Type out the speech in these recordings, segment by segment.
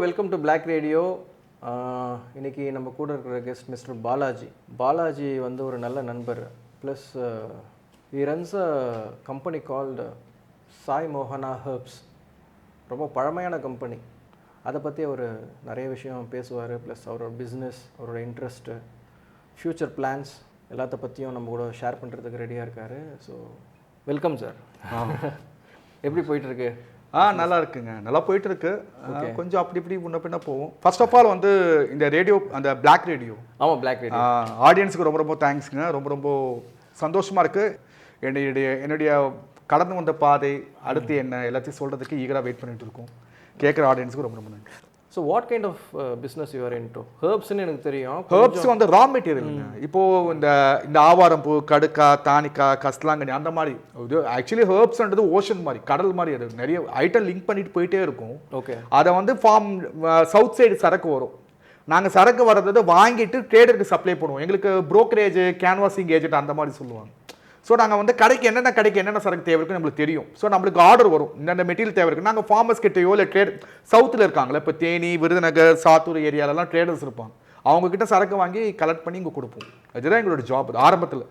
Welcome to black radio. இன்னைக்கு நம்ம கூட இருக்கிற கெஸ்ட் மிஸ்டர் பாலாஜி. பாலாஜி வந்து ஒரு நல்ல நண்பர். Plus he runs a company called Sai மோகனா ஹெர்ப்ஸ். ரொம்ப பழமையான கம்பெனி. அதை பற்றி அவர் நிறைய விஷயம் பேசுவார். ப்ளஸ் அவரோட பிஸ்னஸ், அவரோட இன்ட்ரெஸ்ட்டு, ஃப்யூச்சர் பிளான்ஸ் எல்லாத்த பற்றியும் நம்ம கூட ஷேர் பண்ணுறதுக்கு ரெடியாக இருக்கார். So welcome sir. எப்படி போயிட்டுருக்கு? நல்லா இருக்குங்க, நல்லா போயிட்டு இருக்கு. கொஞ்சம் அப்படி இப்படி முன்ன பின்ன போவோம். ஃபர்ஸ்ட் ஆஃப் ஆல் வந்து இந்த ரேடியோ, அந்த பிளாக் ரேடியோ, ஆமாம் பிளாக் ரேடியோ ஆடியன்ஸுக்கு ரொம்ப ரொம்ப தேங்க்ஸுங்க. ரொம்ப ரொம்ப சந்தோஷமாக இருக்குது. என்னுடைய கடந்து வந்த பாதை, அடுத்து என்ன எல்லாத்தையும் சொல்கிறதுக்கு ஈகராக வெயிட் பண்ணிட்டு இருக்கோம். கேட்குற ஆடியன்ஸுக்கு ரொம்ப ரொம்ப நன்றி. So what kind of business you are into? ஹெர்ப்ஸ்னு எனக்கு தெரியும். ஹெர்ப்ஸ் வந்து ரா மெட்டீரியலுங்க. இப்போது இந்த ஆவாரம்பூ, கடுக்கா, தானிக்கா, கஸ்லாங்கனி அந்த மாதிரி. இது ஆக்சுவலி ஹெர்ப்ஸ்ன்றது ஓஷன் மாதிரி, கடல் மாதிரி. அது நிறைய ஐட்டம் லிங்க் பண்ணிட்டு போயிட்டே இருக்கும். ஓகே. அதை வந்து சவுத் சைடு சரக்கு வரும். நாங்கள் சரக்கு வர்றதை வாங்கிட்டு ட்ரேடருக்கு சப்ளை பண்ணுவோம். எங்களுக்கு புரோக்கரேஜ், கேன்வாசிங் ஏஜென்ட் அந்த மாதிரி சொல்லுவாங்க. ஸோ நாங்கள் வந்து கடைக்கு என்னென்ன சரக்கு தேவை இருக்குன்னு நம்மளுக்கு தெரியும். ஸோ நம்மளுக்கு ஆர்டர் வரும், இந்த மெட்டீரியல் தேவை இருக்குது. நாங்கள் ஃபார்மர்ஸ் கிட்டேயோ இல்லை ட்ரேட் சவுத்தில் இருக்காங்களே, இப்போ தேனி, விருதுநகர், சாத்தூர் ஏரியாலலாம் ட்ரேடர்ஸ் இருப்பாங்க. அவங்கக்கிட்ட சரக்கு வாங்கி கலெக்ட் பண்ணி இங்கே கொடுப்போம். அதுதான் எங்களோட ஜாப் ஆரம்பத்தில்.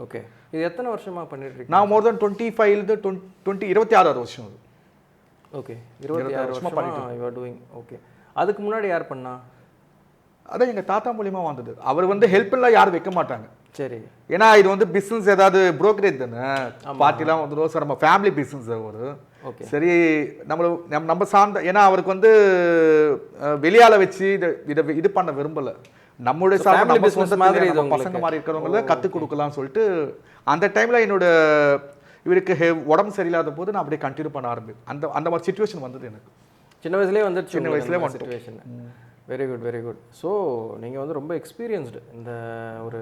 ஓகே. இது எத்தனை வருஷமாக பண்ணிட்டுருக்கீங்க? நான் மோர் தென் 25 26 வருஷம் அது. ஓகே, 26 வருஷமாக பண்ணிட்டு யூ ஆர் டூயிங். ஓகே. அதுக்கு முன்னாடி யார் பண்ணா? அதான் எங்கள் தாத்தா மூலியமாக வந்தது. அவர் வந்து ஹெல்ப்லாம் யாரும் வைக்க மாட்டாங்க. சரி. ஏன்னா இது வந்து பிஸ்னஸ், ஏதாவது புரோக்கரேஜ் தானே, பார்ட்டிலாம் வந்துடும். சார் நம்ம ஃபேமிலி பிஸ்னஸ் ஒரு. ஓகே. சரி, நம்ம சார்ந்த, ஏன்னா அவருக்கு வந்து வெளியால வச்சு இது பண்ண விரும்பலை. நம்மளுடைய சார்ந்த பசங்க மாதிரி இருக்கிறவங்கள கற்றுக் கொடுக்கலாம்னு சொல்லிட்டு அந்த டைமில் என்னோட இவருக்கு உடம்பு சரியில்லாத போது நான் அப்படியே கண்டினியூ பண்ண ஆரம்பிச்சேன். அந்த மாதிரி சிச்சுவேஷன் வந்தது எனக்கு. சின்ன வயசுலேயே வந்து situation. Very good, very good. So நீங்கள் வந்து ரொம்ப எக்ஸ்பீரியன்ஸ்டு இந்த ஒரு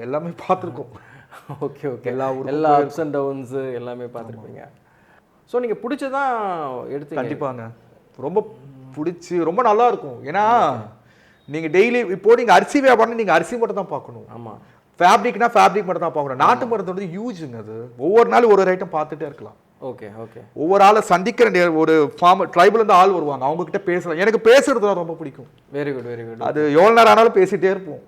எல்லாமே பார்த்துருக்கோம். Okay okay. எல்லா அப்ஸ் அண்ட் டவுன்ஸு எல்லாமே பார்த்துருப்பீங்க. ஸோ நீங்கள் பிடிச்சதான் எடுத்து? கண்டிப்பாங்க, ரொம்ப பிடிச்சி ரொம்ப நல்லா இருக்கும். ஏன்னா நீங்கள் டெய்லி இப்போ நீங்கள் அரிசி வியாபாரம், நீங்கள் அரிசி மட்டும் தான் பார்க்கணும். ஆமாம். ஃபேப்ரிக்னா ஃபேப்ரிக் மட்டும் தான் பார்க்கணும். நாட்டு மருந்து வந்து யூஜுங்க. அது ஒவ்வொரு நாளும் ஒரு ஐட்டம் பார்த்துட்டே இருக்கலாம். Okay okay. ஒவ்வொரு ஆளை சந்திக்கிற ஒரு ஃபார்மர் ட்ரைபல் இருந்து ஆள் வருவாங்க, அவங்க கிட்ட பேசலாம். எனக்கு பேசுறது ரொம்ப பிடிக்கும். Very good, very good. அது எவ்வளோ நேரம் ஆனாலும் பேசிட்டே இருப்போம்.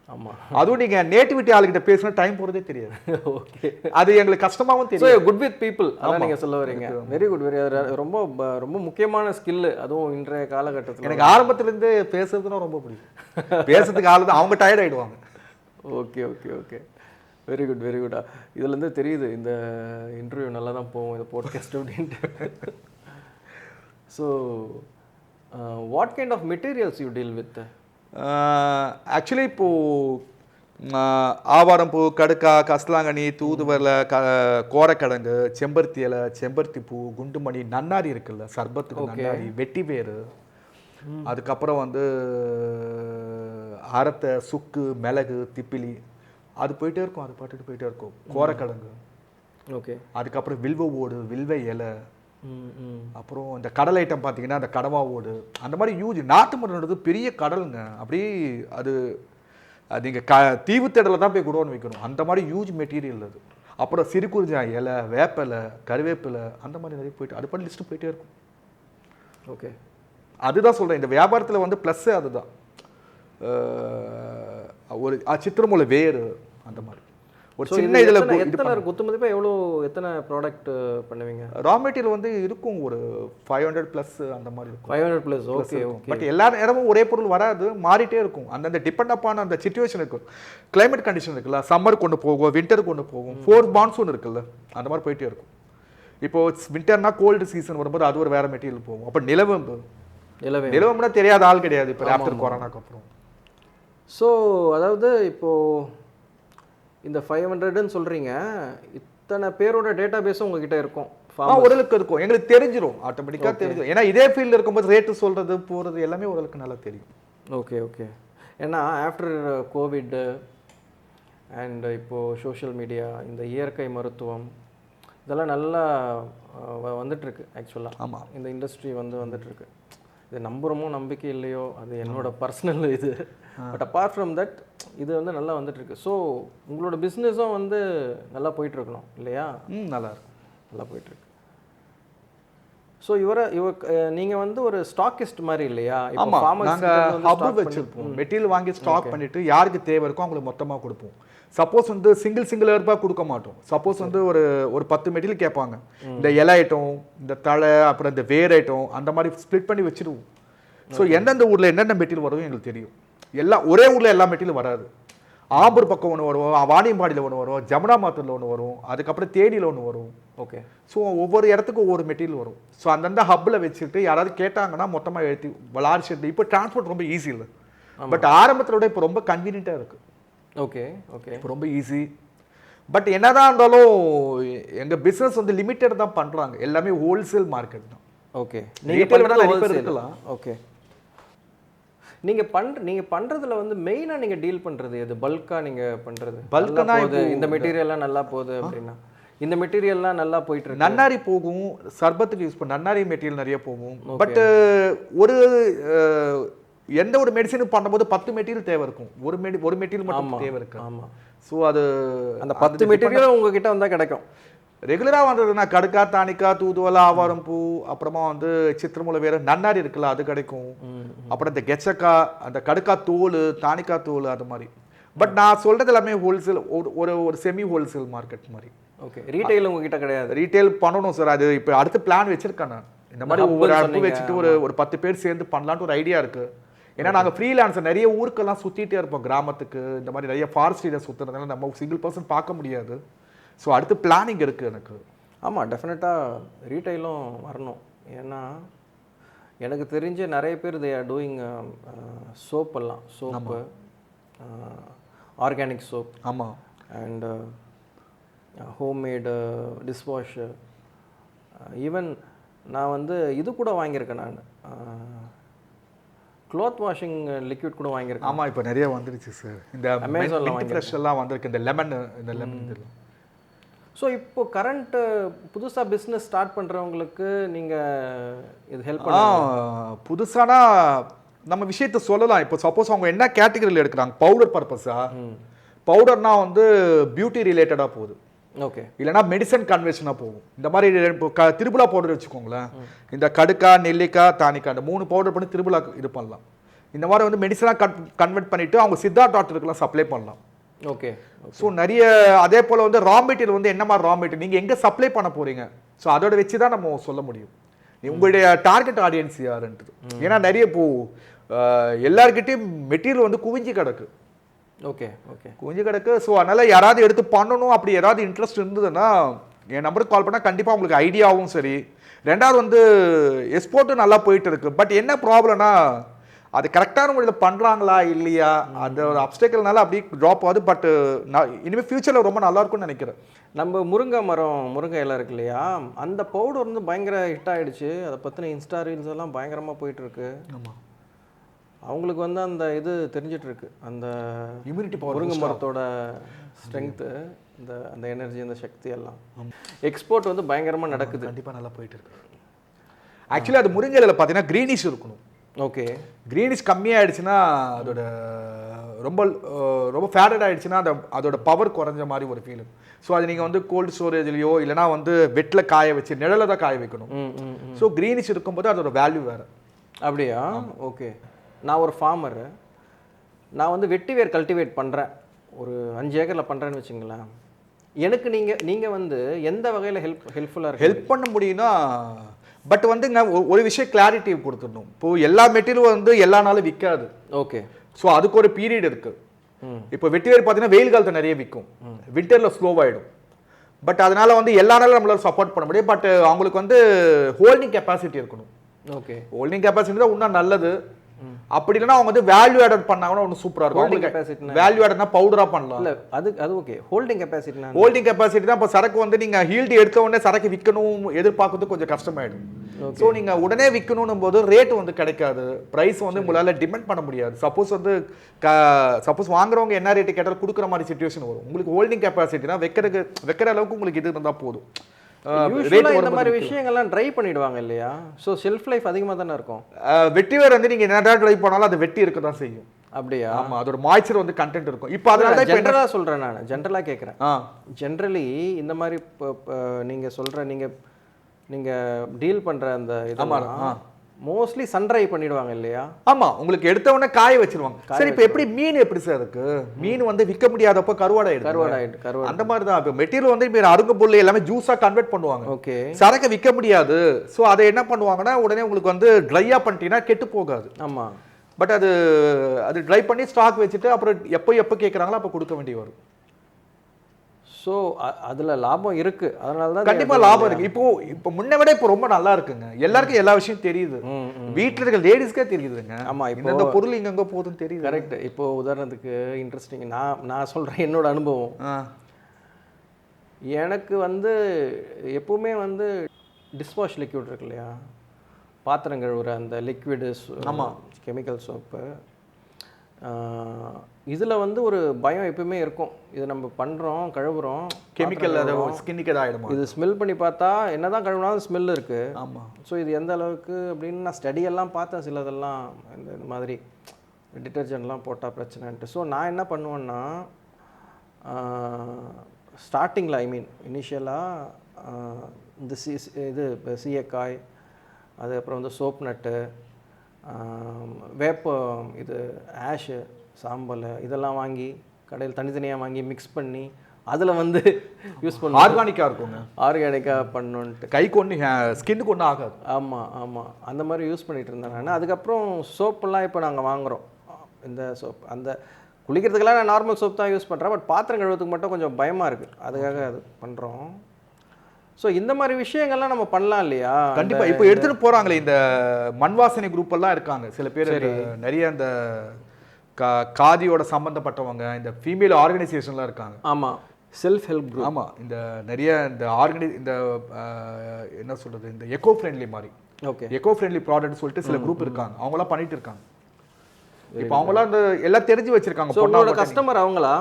ஆமாம். அதுவும் நீங்கள் நேட்டிவிட்டி ஆளுகிட்ட பேசினா டைம் போகிறதே தெரியாது. ஓகே. அது எங்களுக்கு கஷ்டமாகவும் தெரியும். குட் வித் பீப்புள், அதான் நீங்கள் சொல்ல வரீங்க. Very good, very. ரொம்ப ரொம்ப முக்கியமான ஸ்கில்லு, அதுவும் இன்றைய காலகட்டத்தில். எனக்கு ஆரம்பத்துலேருந்து பேசுறதுன்னா ரொம்ப பிடிக்கும். பேசுறதுக்கு ஆள் தான், அவங்க டயர்ட் ஆகிடுவாங்க. Okay okay okay. Very good, very good. இதுலேருந்து தெரியுது இந்த இன்டர்வியூ நல்லா தான் போகும், இந்த பாட்காஸ்ட் அப்படின்ட்டு. So what kind of materials you deal with? Actually இப்போது ஆவாரம்பூ, கடுக்கா, கஸ்லாங்கனி, தூதுவளை, கோரக்கிழங்கு, செம்பருத்தி இலை, செம்பருத்தி பூ, குண்டுமணி, நன்னாரி இருக்குல்ல சர்பத்துக்கு, நன்னாரி, வெட்டி வேறு, அதுக்கப்புறம் வந்து அரத்தை, சுக்கு, மிளகு, திப்பிலி, அது போயிட்டே இருக்கும். அது பாட்டுட்டு போயிட்டே இருக்கும். கோரக்கிழங்கு. ஓகே. அதுக்கப்புறம் வில்வ ஓடு, வில்வ இலை, அப்புறம் இந்த கடல் ஐட்டம் பார்த்தீங்கன்னா அந்த கடவா ஓடு, அந்த மாதிரி யூஜ். நாட்டு மருந்துன்றது பெரிய கடலுங்க. அப்படி அது நீங்கள் தீவுத்தடலில் தான் போய் குடோன்னு வைக்கணும். அந்த மாதிரி யூஜ் மெட்டீரியல் அது. அப்புறம் சிறுகுறிஞ்சா இலை, வேப்பிலை, கருவேப்பிலை, அந்த மாதிரி நிறைய போயிட்டு அது பண்ணி லிஸ்ட்டு போயிட்டே இருக்கும். ஓகே. அதுதான் சொல்கிறேன், இந்த வியாபாரத்தில் வந்து ப்ளஸ்ஸே அதுதான். ஒரு சித்திரமூலை வேறு, அந்த மாதிரி ஒரு சின்ன இதில் குத்து மதிப்பாக எத்தனை ப்ராடக்ட் பண்ணுவீங்க? ரா மெட்டீரியல் வந்து இருக்கும் ஒரு 500+ அந்த மாதிரி இருக்கும். 500+. Okay okay. பட் எல்லா நேரமும் ஒரே பொருள் வராது, மாறிட்டே இருக்கும். அந்தந்த டிபெண்ட் அப்பான அந்த சிச்சுவேஷன் இருக்கும். கிளைமேட் கண்டிஷன் இருக்குல்ல, சம்மர் கொண்டு போகும், வின்டர் கொண்டு போகும், 4 மான்சூன் இருக்குல்ல, அந்த மாதிரி போயிட்டே இருக்கும். இப்போது வின்டர்னா கோல்டு சீசன் வரும்போது அது ஒரு வேறு மெட்டீரியல் போகும். அப்போ நிலவம்புனா தெரியாத ஆள் கிடையாது இப்போ ஆஃப்டர் கொரோனாக்கு அப்புறம். ஸோ அதாவது இப்போது இந்த 500ன்னு சொல்கிறீங்க, இத்தனை பேரோட டேட்டா பேஸும் உங்ககிட்ட இருக்கும்? ஓரளவுக்கு இருக்கும், எங்களுக்கு தெரிஞ்சிடும், ஆட்டோமேட்டிக்காக தெரிஞ்சிடும். ஏன்னா இதே ஃபீல்டில் இருக்கும்போது ரேட்டு சொல்கிறது போகிறது எல்லாமே ஓரளவுக்கு நல்லா தெரியும். Okay okay. ஏன்னா ஆஃப்டர் கோவிட் அண்ட் இப்போது சோஷியல் மீடியா, இந்த இயற்கை மருத்துவம் இதெல்லாம் நல்லா வந்துட்டுருக்கு ஆக்சுவலாக. ஆமாம், இந்த இண்டஸ்ட்ரி வந்துட்டுருக்கு. இது நம்புகிறோமோ நம்பிக்கை இல்லையோ, அது என்னோட பர்சனல் இது. பட் அப்பார்ட் ஃப்ரம் தட் இது வந்து நல்லா வந்துட்டுருக்கு. ஸோ உங்களோட பிஸ்னஸும் வந்து நல்லா போயிட்டுருக்கணும் இல்லையா? நல்லா இருக்கும், நல்லா போயிட்டுருக்கு. ஸோ நீங்க வந்து ஒரு ஸ்டாக்கிஸ்ட் மாதிரி இல்லையா? ஆமா, நாங்க ஹப் வச்சிருப்போம். மெட்டீரியல் வாங்கி ஸ்டாக் பண்ணிட்டு யாருக்கு தேவை இருக்கோ அவங்களுக்கு மொத்தமா கொடுப்போம். சப்போஸ் வந்து சிங்கிள் ரூபாய் கொடுக்க மாட்டோம். சப்போஸ் வந்து ஒரு 10 மெட்டீரியல் கேட்பாங்க, இந்த இலை ஐட்டம், இந்த தழை, அப்புறம் இந்த வேர் ஐட்டம், அந்த மாதிரி ஸ்ப்ளிட் பண்ணி வச்சிருவோம். ஸோ எந்தெந்த ஊர்ல என்னென்ன மெட்டீரியல் வரும் எங்களுக்கு தெரியும். எல்லாம் ஒரே ஊர்ல எல்லா மெட்டீரியல் வராது. ஆம்பூர் பக்கம் ஒன்று வரும், வாணியம்பாடியில் ஒன்று வரும், ஜமுனா மாத்தூரில் ஒன்று வரும், அதுக்கப்புறம் தேனியில் ஒன்று வரும். ஓகே. ஸோ ஒவ்வொரு இடத்துக்கும் ஒவ்வொரு மெட்டீரியல் வரும். ஸோ அந்தந்த ஹப்பில் வச்சுட்டு யாராவது கேட்டாங்கன்னா மொத்தமாக எழுத்தி லார்ஜ். இப்போ டிரான்ஸ்போர்ட் ரொம்ப ஈஸி இல்லை, பட் ஆரம்பத்தில் விட இப்போ ரொம்ப கன்வீனியண்ட்டாக இருக்குது. Okay okay. இப்போ ரொம்ப ஈஸி. பட் என்னதான் இருந்தாலும் எங்கள் பிஸ்னஸ் வந்து லிமிட்டட் தான் பண்ணுறாங்க. எல்லாமே ஹோல்சேல் மார்க்கெட் தான். ஓகே. நீங்கள் இருக்கலாம். ஓகே. நீங்க பண்றதுல வந்து மெயினா நீங்க டீல் பண்றது எது? பல்கா நீங்க பண்றது? பல்கனா இந்த மெட்டீரியல்லாம் நல்லா போகுது அப்படின்னா இந்த மெட்டீரியல்லாம் நல்லா போயிட்டு இருக்கு. நன்னாரி போகும், சர்பத்துக்கு யூஸ் பண்ண நன்னாரி மெட்டீரியல் நிறைய போகும். பட் ஒரு எந்த ஒரு மெடிசனும் பண்ணும்போது 10 மெட்டீரியல் தேவை இருக்கும். ஒரு மெட்டீரியல் மட்டும் தேவை இருக்கு. ஆமா. ஸோ அது அந்த 10 மெட்டீரியல் உங்ககிட்ட வந்தா கிடைக்கும். ரெகுலராக வந்ததுன்னா கடுக்கா, தானிக்கா, தூதுவலா, ஆவாரம் பூ, அப்புறமா வந்து சித்திரமுலை, வேற நன்னாரி இருக்குல்ல அது கிடைக்கும். அப்புறம் இந்த கெச்சக்கா, அந்த கடுக்கா தோல், தானிக்கா தோல், அது மாதிரி. பட் நான் சொல்றது எல்லாமே ஹோல்சேல், ஒரு செமி ஹோல்சேல் மார்க்கெட் மாதிரி. ஓகே. ரீட்டைல் உங்ககிட்ட கிடையாது? ரீட்டைல் பண்ணணும் சார். அது இப்போ அடுத்த பிளான் வச்சிருக்கேன் நான். இந்த மாதிரி ஒவ்வொரு அப்பு வச்சுட்டு ஒரு 10 பேர் சேர்ந்து பண்ணலான்ட்டு ஒரு ஐடியா இருக்கு. ஏன்னா நாங்கள் ஃப்ரீலான்ஸர் நிறைய ஊருக்கெல்லாம் சுற்றிட்டே இருப்போம், கிராமத்துக்கு. இந்த மாதிரி நிறைய ஃபாரஸ்ட் ஏரியா சுற்றுறதுனால நம்ம சிங்கிள் பர்சன் பார்க்க முடியாது. ஸோ அடுத்து பிளானிங் இருக்குது எனக்கு. ஆமாம், டெஃபினட்டாக ரீட்டைலும் வரணும். ஏன்னா எனக்கு தெரிஞ்ச நிறைய பேர் தே ஆர் டூயிங் சோப்பெல்லாம், சோப்பு, ஆர்கானிக் சோப். ஆமாம். And homemade dishwash. ஈவன் நான் வந்து இது கூட வாங்கியிருக்கேன், நான் க்ளாத் வாஷிங் லிக்விட் கூட வாங்கியிருக்கேன். ஆமாம், இப்போ நிறைய வந்துருச்சு சார். இந்த அமேசானில் ஃப்ரெஷ் எல்லாம் வந்திருக்கு, இந்த லெமன் இதெல்லாம். ஸோ இப்போ கரண்ட்டு புதுசாக பிஸ்னஸ் ஸ்டார்ட் பண்ணுறவங்களுக்கு நீங்கள் இது ஹெல்ப் புதுசானா நம்ம விஷயத்த சொல்லலாம். இப்போ சப்போஸ் அவங்க என்ன கேட்டகரியில் எடுக்கிறாங்க, பவுடர் பர்பஸா, பவுடர்னா வந்து பியூட்டி ரிலேட்டடாக போகுது. ஓகே. இல்லைனா மெடிசன் கன்வென்ஷனாக போகும். இந்த மாதிரி இப்போ திருபுலா பவுடர் வச்சுக்கோங்களேன். இந்த கடுக்கா, நெல்லிக்காய், தானிக்காய், இந்த 3 பவுடர் பண்ணி திருபுலா இது பண்ணலாம். இந்த மாதிரி வந்து மெடிசனாக கன்வெர்ட் பண்ணிவிட்டு அவங்க சித்தா டாக்டருக்குலாம் சப்ளை பண்ணலாம். ஓகே. ஸோ நிறைய அதே போல் வந்து ரா மெட்டீரியல் வந்து என்ன மாதிரி ரா மெட்டீரியல் நீங்கள் எங்கே சப்ளை பண்ண போகிறீங்க, ஸோ அதோட வச்சு தான் நம்ம சொல்ல முடியும் உங்களுடைய டார்கெட் ஆடியன்ஸ் யாருன்றது. ஏன்னா நிறைய இப்போ எல்லாருக்கிட்டையும் மெட்டீரியல் வந்து குவிஞ்சு கிடக்கு. ஓகே ஓகே, குவிஞ்சு கிடக்கு. ஸோ அதனால் யாராவது எடுத்து பண்ணணும், அப்படி யாராவது இன்ட்ரெஸ்ட் இருந்ததுன்னா என் நம்பருக்கு கால் பண்ணால் கண்டிப்பாக உங்களுக்கு ஐடியாவும் சரி. ரெண்டாவது வந்து எக்ஸ்போர்ட்டும் நல்லா போயிட்டு இருக்கு. பட் என்ன ப்ராப்ளம்னா அது கரெக்டான முறையில் பண்ணுறாங்களா இல்லையா, அந்த ஒரு அப்டேக்கல்னால அப்படியே ட்ராப் ஆகுது. பட் நான் இனிமேல் ஃபியூச்சரில் ரொம்ப நல்லா இருக்கும்னு நினைக்கிறேன். நம்ம முருங்கை இலை இருக்கு இல்லையா, அந்த பவுடர் வந்து பயங்கர ஹிட் ஆகிடுச்சு. அதை பற்றின இன்ஸ்டா ரீல்ஸ் எல்லாம் பயங்கரமாக போயிட்டுருக்கு. ஆமாம், அவங்களுக்கு வந்து அந்த இது தெரிஞ்சிட்ருக்கு, அந்த இம்யூனிட்டி பவர், முருங்கை மரத்தோட ஸ்ட்ரென்த்து, அந்த எனர்ஜி, அந்த சக்தி எல்லாம். எக்ஸ்போர்ட் வந்து பயங்கரமாக நடக்குது. கண்டிப்பாக நல்லா போயிட்டு இருக்கு. ஆக்சுவலி அது முருங்கை இலையில் பார்த்தீங்கன்னா க்ரீனிஷ் இருக்கணும். ஓகே. க்ரீனிஷ் கம்மியாகிடுச்சுன்னா அதோட ரொம்ப ஃபேடட் ஆகிடுச்சுன்னா அதோட பவர் குறைஞ்ச மாதிரி ஒரு ஃபீல். ஸோ அது நீங்கள் வந்து கோல்டு ஸ்டோரேஜ்லையோ இல்லைனா வந்து வெட்டில் காய வச்சு நிழலை தான் காய வைக்கணும். ஸோ க்ரீனிஷ் இருக்கும்போது அதோட வேல்யூ வேறு. அப்படியா? ஓகே. நான் ஒரு ஃபார்மரு, நான் வந்து வெட்டி வேர் கல்டிவேட் பண்ணுறேன், ஒரு 5 ஏக்கரில் பண்ணுறேன்னு வச்சுங்களேன். எனக்கு நீங்கள் வந்து எந்த வகையில் ஹெல்ப்ஃபுல்லாக இருக்கு? ஹெல்ப் பண்ண முடியும்னா, பட் வந்து ஒரு விஷயம் கிளாரிட்டி கொடுத்துடணும். இப்போது எல்லா மெட்டீரியலும் வந்து எல்லா நாளும் விற்காது. ஓகே. ஸோ அதுக்கு ஒரு பீரியட் இருக்குது. இப்போ வெட்டி வேர் பார்த்தீங்கன்னா வெயில் காலத்தில் நிறைய விற்கும், வின்டரில் ஸ்லோவாகிடும். பட் அதனால் வந்து எல்லா நாளும் நம்மளால சப்போர்ட் பண்ண முடியும். பட் அவங்களுக்கு வந்து ஹோல்டிங் கெப்பாசிட்டி இருக்கணும். ஓகே. ஹோல்டிங் கெப்பாசிட்டி தான் இன்னும் நல்லது. அப்படி இல்லைன்னா அவங்க வந்து வேல்யூ ஆடட் பண்ணாங்கன்னா ஒன்று சூப்பராக இருக்கும். வேல்யூ ஆடட்னா பவுடராக பண்ணலாம். இல்லை அது ஓகே. ஹோல்டிங் கெப்பாசிட்டி தான். இப்போ சரக்கு வந்து நீங்கள் ஹீல்டு எடுத்த உடனே சரக்கு விற்கணும் எதிர்பார்க்கறது கொஞ்சம் கஷ்டமாயிடும். ஸோ நீங்கள் உடனே விற்கணும் போது ரேட்டு வந்து கிடைக்காது, ப்ரைஸ் வந்து உங்களால் டிமெண்ட் பண்ண முடியாது. சப்போஸ் வாங்குறவங்க என்ன ரேட்டு கேட்டாலும் கொடுக்குற மாதிரி சுச்சுவேஷன் வரும். உங்களுக்கு ஹோல்டிங் கெப்பாசிட்டினா வைக்கிற அளவுக்கு உங்களுக்கு இது இருந்தால் போதும். இந்த மாதிரி விஷயங்கள்லாம் ட்ரை பண்ணிடுவாங்க இல்லையா? ஸோ ஷெல்ஃப் லைஃப் அதிகமாக தானே இருக்கும். வெட்டி வேர் வந்து நீங்கள் என்ன ட்ரை பண்ணாலும் அது வெட்டி இருக்க தான் செய்யும். அப்படியா? ஆமாம், அதோட மாய்ச்சர் வந்து கண்டென்ட் இருக்கும். இப்போ அதனால ஜென்ரலாக சொல்கிறேன், நான் ஜென்ரலாக கேட்குறேன். ஜென்ரலி இந்த மாதிரி நீங்கள் நீங்கள் டீல் பண்ணுற அந்த இதெல்லாம் மோஸ்ட்லி சன்ட்ரை பண்ணிடுவாங்க இல்லையா? ஆமா, உங்களுக்கு எடுத்த உடனே காய வச்சிருவாங்க. சரி, இப்போ எப்படி மீன் எப்படி சார் இருக்கு? மீன் வந்து விற்க முடியாதப்போ கருவாடாயிடும். அந்த மாதிரி தான் இப்போ மெட்டீரியல் வந்து இப்போ அருங்கு புல்லு எல்லாமே ஜூஸா கன்வெர்ட் பண்ணுவாங்க. ஓகே. சரக்கு விற்க முடியாது. ஸோ அதை என்ன பண்ணுவாங்கன்னா உடனே உங்களுக்கு வந்து ட்ரையா பண்ணிட்டீங்கன்னா கெட்டு போகாது. ஆமா. பட் அது ட்ரை பண்ணி ஸ்டாக் வச்சுட்டு அப்புறம் எப்போ கேட்குறாங்களோ அப்போ கொடுக்க வேண்டி வரும். ஸோ அதில் லாபம் இருக்கு, அதனால தான் கண்டிப்பா லாபம் இருக்கு. இப்போ முன்ன விட இப்போ ரொம்ப நல்லா இருக்குங்க. எல்லாருக்கும் எல்லா விஷயம் தெரியுது. வீட்டில் இருக்க லேடிஸ்க்கே தெரியுதுங்க. ஆமா, இப்போ இந்த பொருள் இங்கங்க போகுதுன்னு தெரியுது. கரெக்ட். இப்போ உதாரணத்துக்கு இன்ட்ரெஸ்டிங் நான் சொல்றேன் என்னோட அனுபவம். எனக்கு வந்து எப்பவுமே வந்து டிஷ்வாஷ் லிக்விட் இருக்கு இல்லையா, பாத்திரம் கழுவுற அந்த லிக்விடு, ஆமாம், கெமிக்கல் சோப்பு, இதில் வந்து ஒரு பயம் எப்பவுமே இருக்கும். இது நம்ம பண்ணுறோம், கழுவுறோம், கெமிக்கல் அதை ஸ்கின்னுக்கு ஆகிடும். இது ஸ்மெல் பண்ணி பார்த்தா என்ன தான் கழுவுனாலும் ஸ்மெல் இருக்குது. ஆமாம். ஸோ இது எந்த அளவுக்கு அப்படின்னு நான் ஸ்டடியெல்லாம் பார்த்தேன். சிலதெல்லாம் இந்த மாதிரி டிட்டர்ஜென்ட்லாம் போட்டால் பிரச்சனைன்ட்டு. ஸோ நான் என்ன பண்ணுவேன்னா ஸ்டார்டிங்கில் இனிஷியலாக இந்த இது சீயக்காய், அதுக்கப்புறம் வந்து சோப் நட்டு, வேப்ப இது ஆஷு, சாம்பல் இதெல்லாம் வாங்கி கடையில் தனித்தனியாக வாங்கி மிக்ஸ் பண்ணி அதில் வந்து யூஸ் பண்ண ஆர்கானிக்காக இருக்குங்க. ஆர்கானிக்காக பண்ணணுன்ட்டு கைக்கு ஒன்று ஸ்கின்னுக்கு ஒன்றும் ஆகாது. ஆமாம், அந்த மாதிரி யூஸ் பண்ணிகிட்டு இருந்தேன் நான். அதுக்கப்புறம் சோப்பெல்லாம் இப்போ நாங்கள் வாங்குகிறோம். இந்த சோப் அந்த குளிக்கிறதுக்கெல்லாம் நான் நார்மல் சோப் தான் யூஸ் பண்ணுறேன். பட் பாத்திரம் கழுவுறதுக்கு மட்டும் கொஞ்சம் பயமாக இருக்குது, அதுக்காக அது பண்ணுறோம். ஸோ இந்த மாதிரி விஷயங்கள்லாம் நம்ம பண்ணலாம் இல்லையா? கண்டிப்பாக. இப்போ எடுத்துகிட்டு போகிறாங்களே இந்த மண் வாசனை குரூப் எல்லாம் இருக்காங்க சில பேர். நிறைய இந்த காதியோட சம்மந்தப்பட்டவங்க, இந்த ஃபீமேல் ஆர்கனைசேஷன்லாம் இருக்காங்க. ஆமாம், செல்ஃப் ஹெல்ப் குரூப். ஆமாம், இந்த நிறைய இந்த இந்த என்ன சொல்கிறது, இந்த எக்கோ ஃப்ரெண்ட்லி மாதிரி, ஓகே, எக்கோ ஃப்ரெண்ட்லி ப்ராடக்ட் சொல்லிட்டு சில குரூப் இருக்காங்க. அவங்களாம் பண்ணிட்டு இருக்காங்க. இப்போ அவங்களாம் இந்த எல்லாம் தெரிஞ்சு வச்சிருக்காங்க. உங்களோட கஸ்டமர் அவங்களா?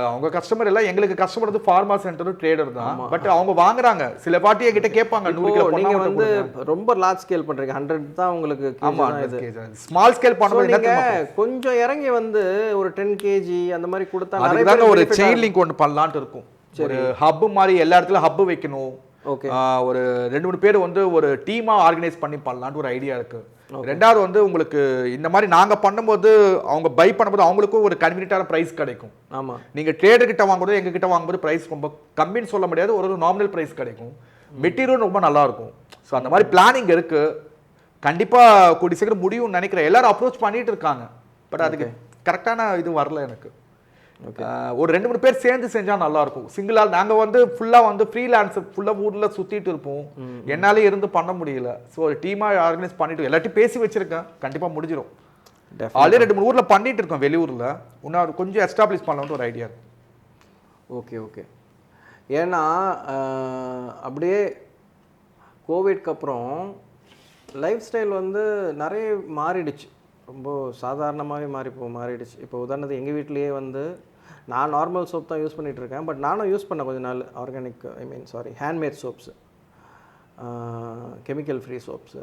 அவங்க கஸ்டமர் எல்லாம் எங்களுக்கு கஸ்டமர் வந்து ஃபார்மா சென்டரும் ட்ரேடர் தான். பட் அவங்க வாங்குறாங்க. சில பாட்டி என்கிட்ட கேட்பாங்க 100 கிலோ. நீங்க வந்து ரொம்ப லார்ஜ் ஸ்கேல் பண்றீங்க, 100 தான் உங்களுக்கு. ஆமா, ஸ்மால் ஸ்கேல் பண்ணும்போது நீங்க கொஞ்சம் இறங்கி வந்து ஒரு 10 kg அந்த மாதிரி கொடுத்தா நிறைய பேர் ஒரு செயின் லிங்க் ஒன்னு பண்ணலாம்னு இருக்கும். ஒரு ஹப் மாதிரி எல்லா இடத்துல ஹப் வைக்கணும். ஓகே, ஒரு 2-3 பேர் வந்து ஒரு டீமா ஆர்கனைஸ் பண்ணி பண்ணலாம்னு ஒரு ஐடியா இருக்கு. ரெண்டாவது வந்து உங்களுக்கு இந்த மாதிரி நாங்க பண்ணும்போது அவங்க பை பண்ணும்போது அவங்களுக்கும் ஒரு கன்வீனியன்ட்டான பிரைஸ் கிடைக்கும். ஆமா, நீங்க ட்ரேடர் கிட்ட வாங்கும்போது எங்க கிட்ட வாங்கும்போது பிரைஸ் ரொம்ப கம்மின்னு சொல்ல முடியாது, ஒரு நார்மல் பிரைஸ் கிடைக்கும். மெட்டீரியல் ரொம்ப நல்லா இருக்கும். ஸோ அந்த மாதிரி பிளானிங் இருக்கு. கண்டிப்பா கூடி சீக்கிரம் முடியும்னு நினைக்கிறேன். எல்லாரும் அப்ரோச் பண்ணிட்டு இருக்காங்க. பட் அதுக்கு கரெக்டான இது வரல எனக்கு. ஒரு 2-3 பேர் சேர்ந்து செஞ்சா நல்லா இருக்கும். சிங்கிளா நாங்க வந்து ஃபுல்லா வந்து ஃப்ரீலான்சர் ஃபுல்லா ஊர்ல சுத்திட்டு இருப்போம். என்னாலே இருந்து பண்ண முடியல. ஸோ ஒரு டீமா ஆர்கனைஸ் பண்ணிட்டு எல்லாத்தையும் பேசி வச்சிருக்கேன். கண்டிப்பா முடிஞ்சிடும். ஆல்ரெடி 2-3 ஊர்ல பண்ணிட்டு இருக்கோம். வெளியூர்ல இன்னும் கொஞ்சம் எஸ்டாப்ளிஷ் பண்ணலாம்னு ஒரு ஐடியா இருக்கு. ஓகே. ஏன்னா அப்படியே கோவிட்க்கு அப்புறம் லைஃப் ஸ்டைல் வந்து நிறைய மாறிடுச்சு. ரொம்ப சாதாரணமாகவே மாறிடுச்சு. இப்போ உதாரணத்துக்கு எங்கள் வீட்லேயே வந்து நான் நார்மல் சோப் தான் யூஸ் பண்ணிகிட்டு இருக்கேன். பட் நானும் யூஸ் பண்ண கொஞ்ச நாள் organic, handmade soaps, chemical free soaps.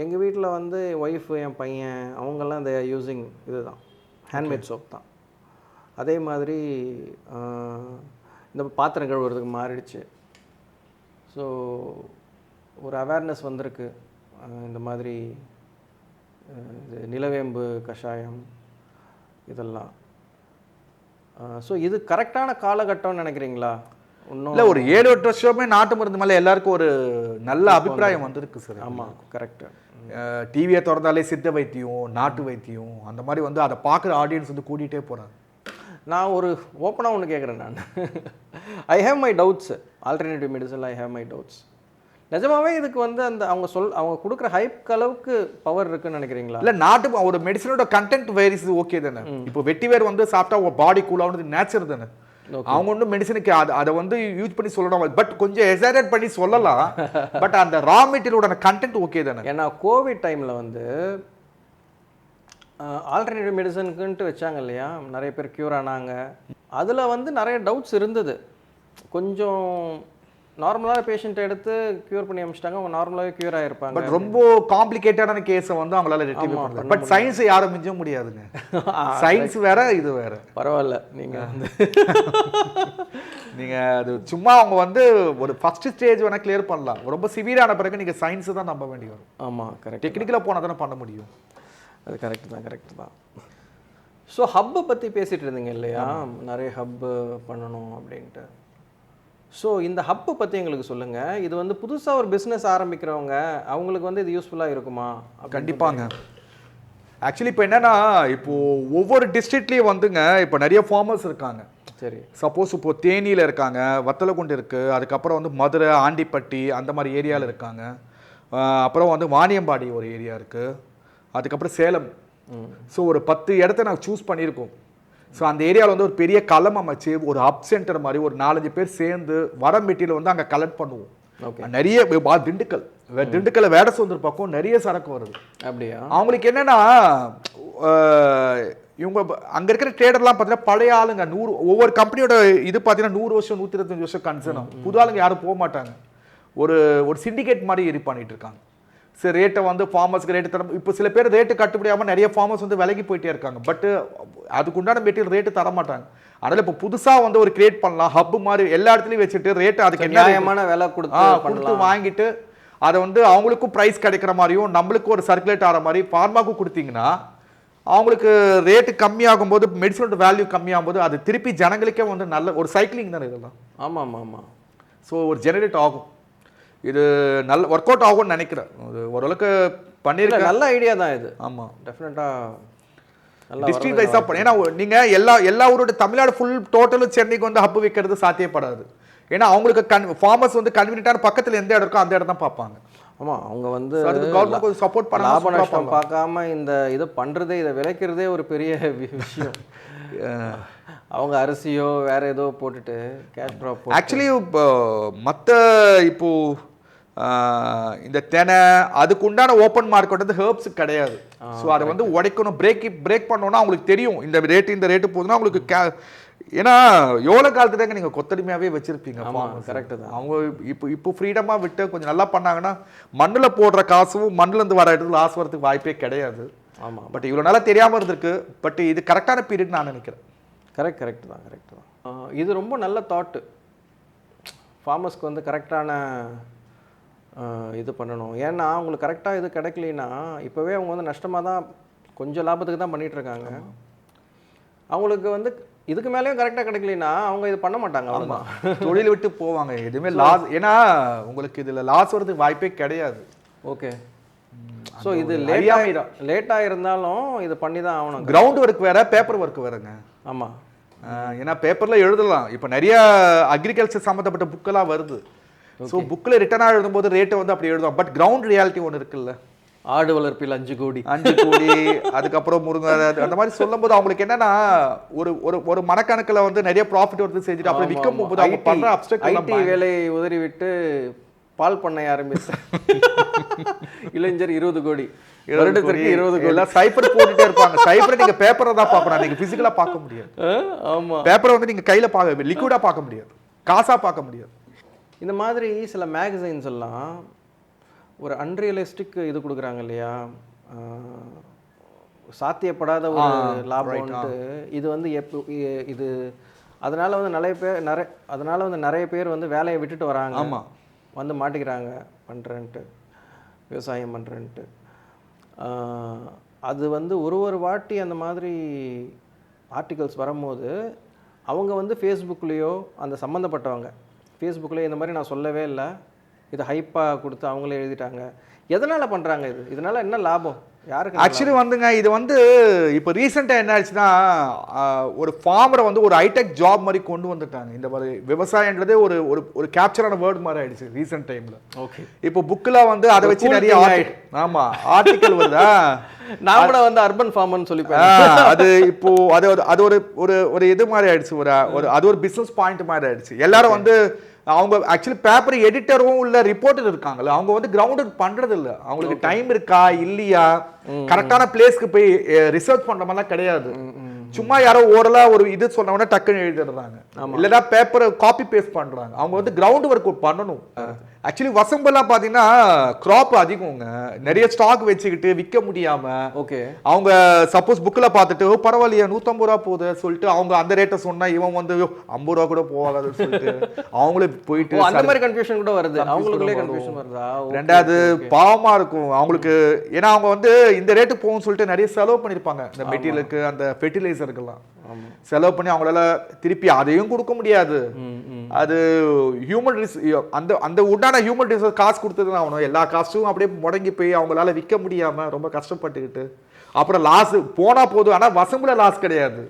எங்கள் வீட்டில் வந்து ஒய்ஃபு, என் பையன், அவங்கெல்லாம் இந்த யூஸிங் இதுதான், ஹேண்ட்மேட் சோப் தான். அதே மாதிரி இந்த பாத்திரம் கழுவுறதுக்கு மாறிடுச்சு. ஸோ ஒரு அவேர்னஸ் வந்திருக்கு. இந்த மாதிரி இது நிலவேம்பு கஷாயம் இதெல்லாம். ஸோ இது கரெக்டான காலகட்டம்னு நினைக்கிறீங்களா? இன்னும் இல்லை, ஒரு 7-8 வருஷமே நாட்டு மருந்து மேலே எல்லாருக்கும் ஒரு நல்ல அபிப்பிராயம் வந்திருக்கு சார். ஆமாம், கரெக்டு. டிவியை திறந்தாலே சித்த வைத்தியம், நாட்டு வைத்தியம், அந்த மாதிரி வந்து அதை பார்க்குற ஆடியன்ஸ் வந்து கூட்டிகிட்டே போகிறாங்க. நான் ஒரு ஓப்பனாக ஒன்று கேட்குறேன். நான் I have my doubts. Alternative medicine I have my doubts. நிஜமாவே இதுக்கு வந்து அந்த அவங்க கொடுக்குற ஹைப் அளவுக்கு பவர் இருக்குன்னு நினைக்கிறீங்களா? இல்லை, நாட்டு ஒரு மெடிசனோட கண்டென்ட் வேரிஸ் ஓகே தானே. இப்போ வெட்டி வேர் வந்து சாப்பிட்டா உங்கள் பாடி கூலாக நேச்சர் தானே. அவங்க ஒன்றும் மெடிசனுக்கு அதை வந்து யூஸ் பண்ணி சொல்லணும். பட் கொஞ்சம் எக்ஸாஜரேட் பண்ணி சொல்லலாம். பட் அந்த ரா மெட்டீரியலோட கண்டென்ட் ஓகே தானே. ஏன்னா கோவிட் டைமில் வந்து ஆல்டர்னேட்டிவ் மெடிசனுக்குன்ட்டு வச்சாங்க இல்லையா, நிறைய பேர் க்யூர் ஆனாங்க. அதில் வந்து நிறைய டவுட்ஸ் இருந்தது. கொஞ்சம் நார்மலான பேஷண்ட் எடுத்து கியூர் பண்ணி அமிச்சிட்டாங்க, அவங்க நார்மலாவே கியூர் ஆயிருப்பாங்க. பட் ரொம்ப காம்ப்ளிகேட்டடான கேஸை வந்து அவங்களால ரெட்டிஃபை பண்ணல. பட் சயின்ஸ் யாரும் மிஞ்ச முடியாதுங்க. சயின்ஸ் வேற, இது வேற. பரவாயில்ல, நீங்க வந்து நீங்க அது சும்மா அவங்க வந்து ஒரு ஃபர்ஸ்ட் ஸ்டேஜ் வேணா கிளியர் பண்ணலாம். ரொம்ப சிவியரான பிறகு நீங்க சயின்ஸ் தான் நம்ப வேண்டி வரும். ஆமா, கரெக்ட். டெக்னிக்கலா போனா தானே பண்ண முடியும். அது கரெக்ட் தான். ஸோ ஹப்பை பற்றி பேசிகிட்டு இருந்தீங்க இல்லையா, நிறைய ஹப்பு பண்ணணும் அப்படின்ட்டு. ஸோ இந்த ஹப்பை பற்றி எங்களுக்கு சொல்லுங்கள். இது வந்து புதுசாக ஒரு பிஸ்னஸ் ஆரம்பிக்கிறவங்க அவங்களுக்கு வந்து இது யூஸ்ஃபுல்லாக இருக்குமா? கண்டிப்பாங்க. ஆக்சுவலி இப்போ என்னன்னா, இப்போது ஒவ்வொரு டிஸ்ட்ரிக்ட்லேயும் வந்துங்க இப்போ நிறைய ஃபார்மர்ஸ் இருக்காங்க. சரி, சப்போஸ் இப்போது தேனியில் இருக்காங்க, வத்தலகுண்டு இருக்குது, அதுக்கப்புறம் வந்து மதுரை, ஆண்டிப்பட்டி அந்த மாதிரி ஏரியாவில் இருக்காங்க. அப்புறம் வந்து வாணியம்பாடி ஒரு ஏரியா இருக்குது, அதுக்கப்புறம் சேலம். ஸோ ஒரு 10 இடத்த நாங்கள் சூஸ் பண்ணியிருக்கோம். ஸோ அந்த ஏரியாவில் வந்து ஒரு பெரிய களம் அமைச்சு ஒரு ஹப் சென்டர் மாதிரி ஒரு 4-5 பேர் சேர்ந்து வர மெட்டீரியல் வந்து அங்கே கலெக்ட் பண்ணுவோம். நிறைய திண்டுக்கல்ல வேடசோந்தர் பக்கம் நிறைய சரக்கு வருது. அப்படியா? அவங்களுக்கு என்னன்னா, இவங்க அங்கே இருக்கிற ட்ரேடர்லாம் பார்த்தீங்கன்னா பழைய ஆளுங்க. ஒவ்வொரு கம்பெனியோட இது பார்த்தீங்கன்னா 100 வருஷம் 125 வருஷம் கன்சர்ன். புது ஆளுங்க யாரும் போக மாட்டாங்க. ஒரு சிண்டிகேட் மாதிரி இது பண்ணிட்டு இருக்காங்க. சரி, ரேட்டை வந்து ஃபார்மர்ஸ்க்கு ரேட்டு தர, இப்போ சில பேர் ரேட்டு கட்டுப்படியாமல் நிறைய ஃபார்மர்ஸ் வந்து விலகி போயிட்டே இருக்காங்க. பட் அதுக்குண்டான மெட்டீரியல் ரேட்டு தர மாட்டாங்க. அதனால இப்போ புதுசாக வந்து ஒரு கிரியேட் பண்ணலாம், ஹப் மாதிரி எல்லா இடத்துலையும் வச்சுட்டு ரேட்டு அதுக்கு நியாயமான விலை கொடுத்து வாங்கிட்டு அதை வந்து அவங்களுக்கும் ப்ரைஸ் கிடைக்கிற மாதிரியும் நம்மளுக்கும் ஒரு சர்க்குலேட் ஆகிற மாதிரி ஃபார்மாக்கும் கொடுத்தீங்கன்னா அவங்களுக்கு ரேட்டு கம்மியாகும் போது, மெடிசனோட வேல்யூ கம்மியாகும் போது அது திருப்பி ஜனங்களுக்கே வந்து நல்ல ஒரு சைக்கிளிங் தானே இதெல்லாம். ஆமாம். ஸோ ஒரு ஜெனரேட் ஆகும். இது நல்ல ஒர்க் அவுட் ஆகும்னு நினைக்கிறேன். இது ஓரளவுக்கு பண்ணியிருக்கேன். நல்ல ஐடியா தான் இது. ஆமாம், டெஃபினட்டாக டிஸ்ட்ரிக்ட் வைஸாக பண்ண. ஏன்னா நீங்கள் எல்லா ஊரோட தமிழ்நாடு ஃபுல் டோட்டலும் சென்னைக்கு வந்து ஹப்பு வைக்கிறது சாத்தியப்படாது. ஏன்னா அவங்களுக்கு ஃபார்மர்ஸ் வந்து கன்வீனியன்ட்டான பக்கத்தில் எந்த இடம் இருக்கோ அந்த இடம் தான் பார்ப்பாங்க. ஆமாம், அவங்க வந்து கவர்மெண்ட் கொஞ்சம் சப்போர்ட் பண்ண, லாப நஷ்டம் பார்க்காம இந்த இதை பண்ணுறதே, இதை விளைக்கிறதே ஒரு பெரிய விஷயம். அவங்க அரிசியோ வேற ஏதோ போட்டுட்டு கேஷ் ட்ராப். ஆக்சுவலி மற்ற இப்போ இந்த தெனை அதுக்கு உண்டான ஓப்பன் மார்க்கெட் வந்து ஹெர்ப்ஸ் கிடையாது. ஸோ அதை வந்து உடைக்கணும், பிரேக் பண்ணோன்னா அவங்களுக்கு தெரியும் இந்த ரேட்டு போகுதுன்னா அவங்களுக்கு. ஏன்னா எவ்வளோ காலத்து தாங்க நீங்கள் கொத்தடிமையாகவே வச்சுருப்பீங்க. கரெக்டு தான். அவங்க இப்போ ஃப்ரீடமாக விட்டு கொஞ்சம் நல்லா பண்ணாங்கன்னா மண்ணில் போடுற காசும் மண்ணிலேருந்து வர இடத்துல லாஸ் வரதுக்கு வாய்ப்பே கிடையாது. ஆமாம், பட் இவ்வளோ நாளாக தெரியாமல் இருந்திருக்கு. பட் இது கரெக்டான பீரியட் நான் நினைக்கிறேன். கரெக்ட் தான். இது ரொம்ப நல்ல தாட்டு. ஃபார்மர்ஸ்க்கு வந்து கரெக்டான இது பண்ணணும். ஏன்னா அவங்களுக்கு கரெக்டாக இது கிடைக்கலனா இப்போவே அவங்க வந்து நஷ்டமாக தான், கொஞ்சம் லாபத்துக்கு தான் பண்ணிகிட்ருக்காங்க. அவங்களுக்கு வந்து இதுக்கு மேலேயும் கரெக்டாக கிடைக்கலனா அவங்க இது பண்ண மாட்டாங்க. ஆமாம், தொழில் விட்டு போவாங்க. எதுவுமே லாஸ், ஏன்னா உங்களுக்கு இதில் லாஸ் வரதுக்கு வாய்ப்பே கிடையாது. ஓகே, ஸோ இது லேட்டாக இருந்தாலும் இது பண்ணி தான் ஆகணும். கிரவுண்ட் ஒர்க் வேறு, பேப்பர் ஒர்க் வேறுங்க. ஆமாம், ஏன்னா பேப்பரில் எழுதலாம். இப்போ நிறைய அக்ரிகல்ச்சர் சம்மந்தப்பட்ட புக்கெல்லாம் வருது. ஸோ புக்கில் ரிட்டனாக எழுதும்போது ரேட்டை வந்து அப்படி எழுதும். பட் கிரவுண்ட் ரியாலிட்டி ஒன்று இருக்குல்ல, ஆடு வளர்ப்பில் 5 கோடி, அதுக்கப்புறம் முருங்கை அந்த மாதிரி சொல்லும் போது அவங்களுக்கு என்னன்னா ஒரு மனக்கணக்கில் வந்து நிறைய ப்ராஃபிட் வந்து செஞ்சுட்டு அப்புறம் விற்கும் போது அவங்க பண்ற அப்ஸ்ட்ரக்ட் வேலையை உதறி விட்டு பால் பண்ணை ஆரம்பிச்சு இளைஞர் 20 கோடி, வருடத்திற்கு 20 கோடி எல்லாம் சைபர் போட்டுட்டே இருப்பாங்க. சைபரை நீங்க பேப்பரை தான் பார்க்கணும், நீங்க பிசிக்கலா பார்க்க முடியாது. ஆமா, பேப்பரை வந்து நீங்க கையில பார்க்க, லிக்விடா பார்க்க முடியாது, காசா பார்க்க முடியாது. இந்த மாதிரி சில மேகசைன்ஸ் எல்லாம் ஒரு அன்ரியலிஸ்டிக் இது கொடுக்குறாங்க இல்லையா, சாத்தியப்படாத ஒரு லாபம்ட்டு. இது வந்து இது அதனால வந்து நிறைய பேர் வந்து வேலையை விட்டுட்டு வராங்க. ஆமாம், வந்து மாட்டிக்கிறாங்க பண்ணுறேன்ட்டு, விவசாயம் பண்ணுறேன்ட்டு. அது வந்து ஒரு வாட்டி அந்த மாதிரி ஆர்டிகல்ஸ் வரும்போது அவங்க வந்து ஃபேஸ்புக்லேயோ அந்த சம்மந்தப்பட்டவங்க ஃபேஸ்புக்லேயோ இந்த மாதிரி நான் சொல்லவே இல்லை, இதை ஹைப்பாக கொடுத்து அவங்களே எழுதிட்டாங்க. எதனால் பண்ணுறாங்க இது? இதனால் என்ன லாபம் யாருக்கு? ஆக்சுவலி வந்துங்க இது வந்து இப்போ ரீசெண்டாக என்ன ஆச்சுன்னா, ஒரு ஃபார்மரை வந்து ஒரு ஹைடெக் ஜாப் மாதிரி கொண்டு வந்துட்டாங்க. இந்த மாதிரி விவசாயன்றதே ஒரு கேப்சரான வேர்டு மாதிரி ஆயிடுச்சு ரீசெண்ட் டைமில். ஓகே, இப்போ புக்கில் வந்து அதை வச்சு நிறைய ஆர்டிக்கல் வருதா, நான் கூட வந்து அர்பன் ஃபார்மர்னு சொல்லிப்பேன். அது இப்போ அது ஒரு இது மாதிரி ஆயிடுச்சு, அது ஒரு பிஸ்னஸ் பாயிண்ட் மாதிரி ஆயிடுச்சு. எல்லாரும் வந்து அவங்க ஆக்சுவலி பேப்பர் எடிட்டரும் இல்ல ரிப்போர்ட்டர் இருக்காங்கல்ல, அவங்க வந்து கிரவுண்ட் ஒர்க் பண்றது இல்ல. அவங்களுக்கு டைம் இருக்கா இல்லையா, கரெக்டான பிளேஸ்க்கு போய் ரிசர்ச் பண்ற மாதிரிலாம் கிடையாது. சும்மா யாரோ ஓரலா ஒரு இது சொன்னவொடனே டக்குன்னு எழுதிடுறாங்க, இல்லைன்னா பேப்பரை காப்பி பேஸ்ட் பண்றாங்க. அவங்க வந்து கிரவுண்ட் ஒர்க் பண்ணணும். ஆக்சுவலி வசம்பெல்லாம் பாத்தீங்கன்னா கிராப் அதிகங்க, நிறைய ஸ்டாக் வச்சுக்கிட்டு விற்க முடியாம, ஓகே, அவங்க சப்போஸ் புக்ல பார்த்துட்டு பரவாயில்லையா 150 ரூபா போகுது சொல்லிட்டு அவங்க அந்த ரேட்டை சொன்னா இவன் வந்து 50 ரூபா கூட போகாதுன்னு சொல்லிட்டு அவங்களே போயிட்டு அந்த மாதிரி கன்ஃபியூஷன் கூட வருது, அவங்களுக்குள்ளே கன்ஃபியூஷன் வருதா? ரெண்டாவது பாவமா இருக்கும் அவங்களுக்கு, ஏன்னா அவங்க வந்து இந்த ரேட்டு போகும்னு சொல்லிட்டு நிறைய செலவு பண்ணிருப்பாங்க, இந்த மெட்டீரியலுக்கு அந்த ஃபெர்டிலைசருக்கெல்லாம் செலவு பண்ணி அவங்களால திருப்பி அதையும் கொடுக்க முடியாது. அது ஹியூமன் அந்த அந்த உண்டான ஹியூமன் ரிசோர்ஸ் காசு கொடுத்தது ஆகணும், எல்லா காசும் அப்படியே முடங்கி போய் அவங்களால விற்க முடியாம ரொம்ப கஷ்டப்பட்டுக்கிட்டு அப்புறம் லாஸ் போனா போதும். ஆனா வசம்புல லாஸ் கிடையாது,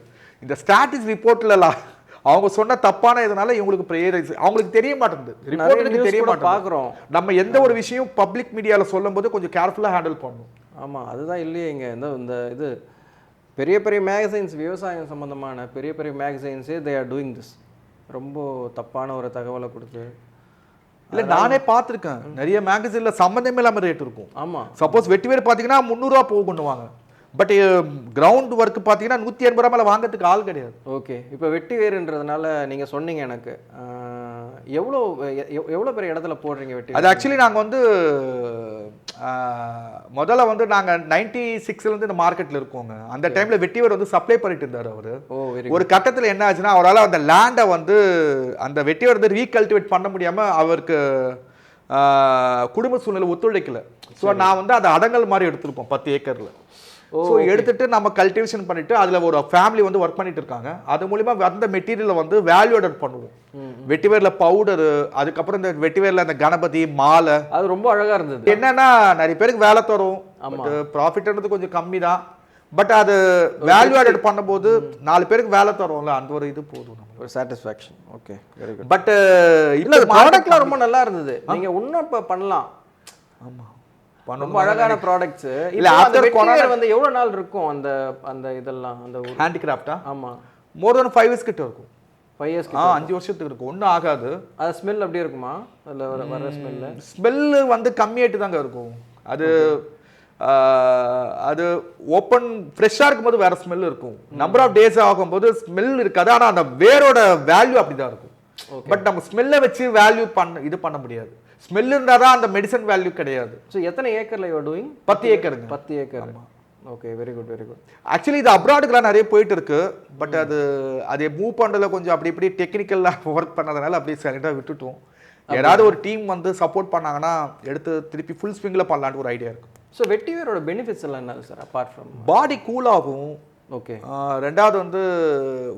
இந்த ஸ்டாட்டிஸ் ரிப்போர்ட்ல அவங்க சொன்ன தப்பான இதனால இவங்களுக்கு பிரேயர் அவங்களுக்கு தெரிய மாட்டேங்குது, ரிப்போர்ட்டுக்கு தெரிய மாட்டேங்குது. பார்க்குறோம் நம்ம எந்த ஒரு விஷயம் பப்ளிக் மீடியாவில் சொல்லும் போது கொஞ்சம் கேர்ஃபுல்லாக ஹேண்டில் பண்ணணும். ஆமாம், அதுதான் இல்லையே இங்கே இந்த இது பெரிய பெரிய மேகசைன்ஸ், விவசாயம் சம்மந்தமான பெரிய பெரிய மேகசைன்ஸே தே ஆர் டூயிங் திஸ், ரொம்ப தப்பான ஒரு தகவலை கொடுத்து. இல்லை நானே பார்த்துருக்கேன், நிறைய மேகசினில் சம்மந்தமே இல்லாமல் ரேட் இருக்கும். ஆமாம், சப்போஸ் வெட்டி வேறு பார்த்தீங்கன்னா 300 ரூபா போக கொண்டுவாங்க, பட் கிரவுண்ட் ஒர்க் பார்த்தீங்கன்னா 180 ரூபா மேலே வாங்கிறதுக்கு ஆள் கிடையாது. ஓகே, இப்போ வெட்டி வேறுன்றதுனால நீங்கள் சொன்னீங்க எனக்கு எவ்வளோ எவ்வளோ பெரிய இடத்துல போடுறீங்க வெட்டி? அது ஆக்சுவலி நாங்கள் வந்து முதல்ல வந்து நாங்கள் 96லேருந்து இந்த மார்க்கெட்டில் இருக்கோங்க. அந்த டைமில் வெட்டிவேர் வந்து சப்ளை பண்ணிட்டு இருந்தார் அவர். ஒரு கட்டத்தில் என்ன ஆச்சுன்னா அவரால் அந்த லேண்டை வந்து அந்த வெட்டிவேர் வந்து ரீகல்டிவேட் பண்ண முடியாமல் அவருக்கு குடும்ப சூழ்நிலை ஒத்துழைக்கல. ஸோ நான் வந்து அதை அடங்கல் மாதிரி எடுத்திருப்போம் 10 ஏக்கரில். ஸோ எடுத்துட்டு நம்ம கல்டிவேஷன் பண்ணிட்டு அதுல ஒரு ஃபேமிலி வந்து ஒர்க் பண்ணிட்டு இருக்காங்க. அது மூலியமா அந்த மெட்டீரியலை வந்து வேல்யூ ஆடட் பண்ணுவோம். வெட்டிவேர்ல பவுடரு, அதுக்கப்புறம் இந்த வெட்டிவேர்ல அந்த கணபதி மாலை, அது ரொம்ப அழகா இருந்தது. என்னன்னா நிறைய பேருக்கு வேலை தரும், ப்ராஃபிட்ன்றது கொஞ்சம் கம்மி தான், பட் அது வேல்யூ ஆடட் பண்ணும்போது 4 பேருக்கு வேலை தரும்ல, அந்த ஒரு இது போதும், ஒரு satisfaction. Okay, very good. But இல்ல ப்ராடக்ட்லாம் ரொம்ப நல்லா இருந்தது, நீங்க இன்னும் இப்ப பண்ணலாம். ஆமா, ரொம்ப அழகான ப்ராடக்ட்ஸ். இல்ல ஆஃப்டர் கொரோனா வந்து எவ்வளவு நாள் இருக்கும் அந்த அந்த இதெல்லாம், அந்த ஹேண்டிகிராஃப்டா? ஆமா, மோர் தென் 5 இயர்ஸ் கிட்ட இருக்கும். 5 இயர்ஸ், 5 வருஷத்துக்கு இருக்கும், ஒன்றும் ஆகாது. அது ஸ்மெல் அப்படியே இருக்குமா? அதில் வர ஸ்மெல்லு வந்து கம்மியாயிட்டு தாங்க இருக்கும். அது அது ஓப்பன் ஃப்ரெஷ்ஷாக இருக்கும்போது வேற ஸ்மெல் இருக்கும், நம்பர் ஆஃப் டேஸ் ஆகும்போது ஸ்மெல் இருக்காது. ஆனால் அந்த வேரோட வேல்யூ அப்படிதான் இருக்கும். பட் நம்ம ஸ்மெல்லை வச்சு வேல்யூ பண்ண முடியாது. ஸ்மெல் இருந்தால் தான் அந்த மெடிசன் வேல்யூ கிடையாது. ஸோ எத்தனை ஏக்கர்ல யூ ஆர் டூயிங்? 10 ஏக்கருங்க. 10 acre. Okay, very good, very good. Actually இது அப்ராடுக்குலாம் நிறைய போயிட்டு இருக்கு, பட் அது மூவ் பண்ணுறதுல கொஞ்சம் அப்படி இப்படி டெக்னிக்கலாக ஒர்க் பண்ணதுனால அப்படியே சைலண்டாக விட்டுட்டோம். யாராவது ஒரு டீம் வந்து சப்போர்ட் பண்ணாங்கன்னா எடுத்து திருப்பி ஃபுல் ஸ்விங்கில் பண்ணலான்னு ஒரு ஐடியா இருக்கு. ஸோ வெட்டிவேரோட பெனிஃபிட்ஸ் எல்லாம் என்ன sir? Apart from body cool ஆகும். ஓகே. ரெண்டாவது வந்து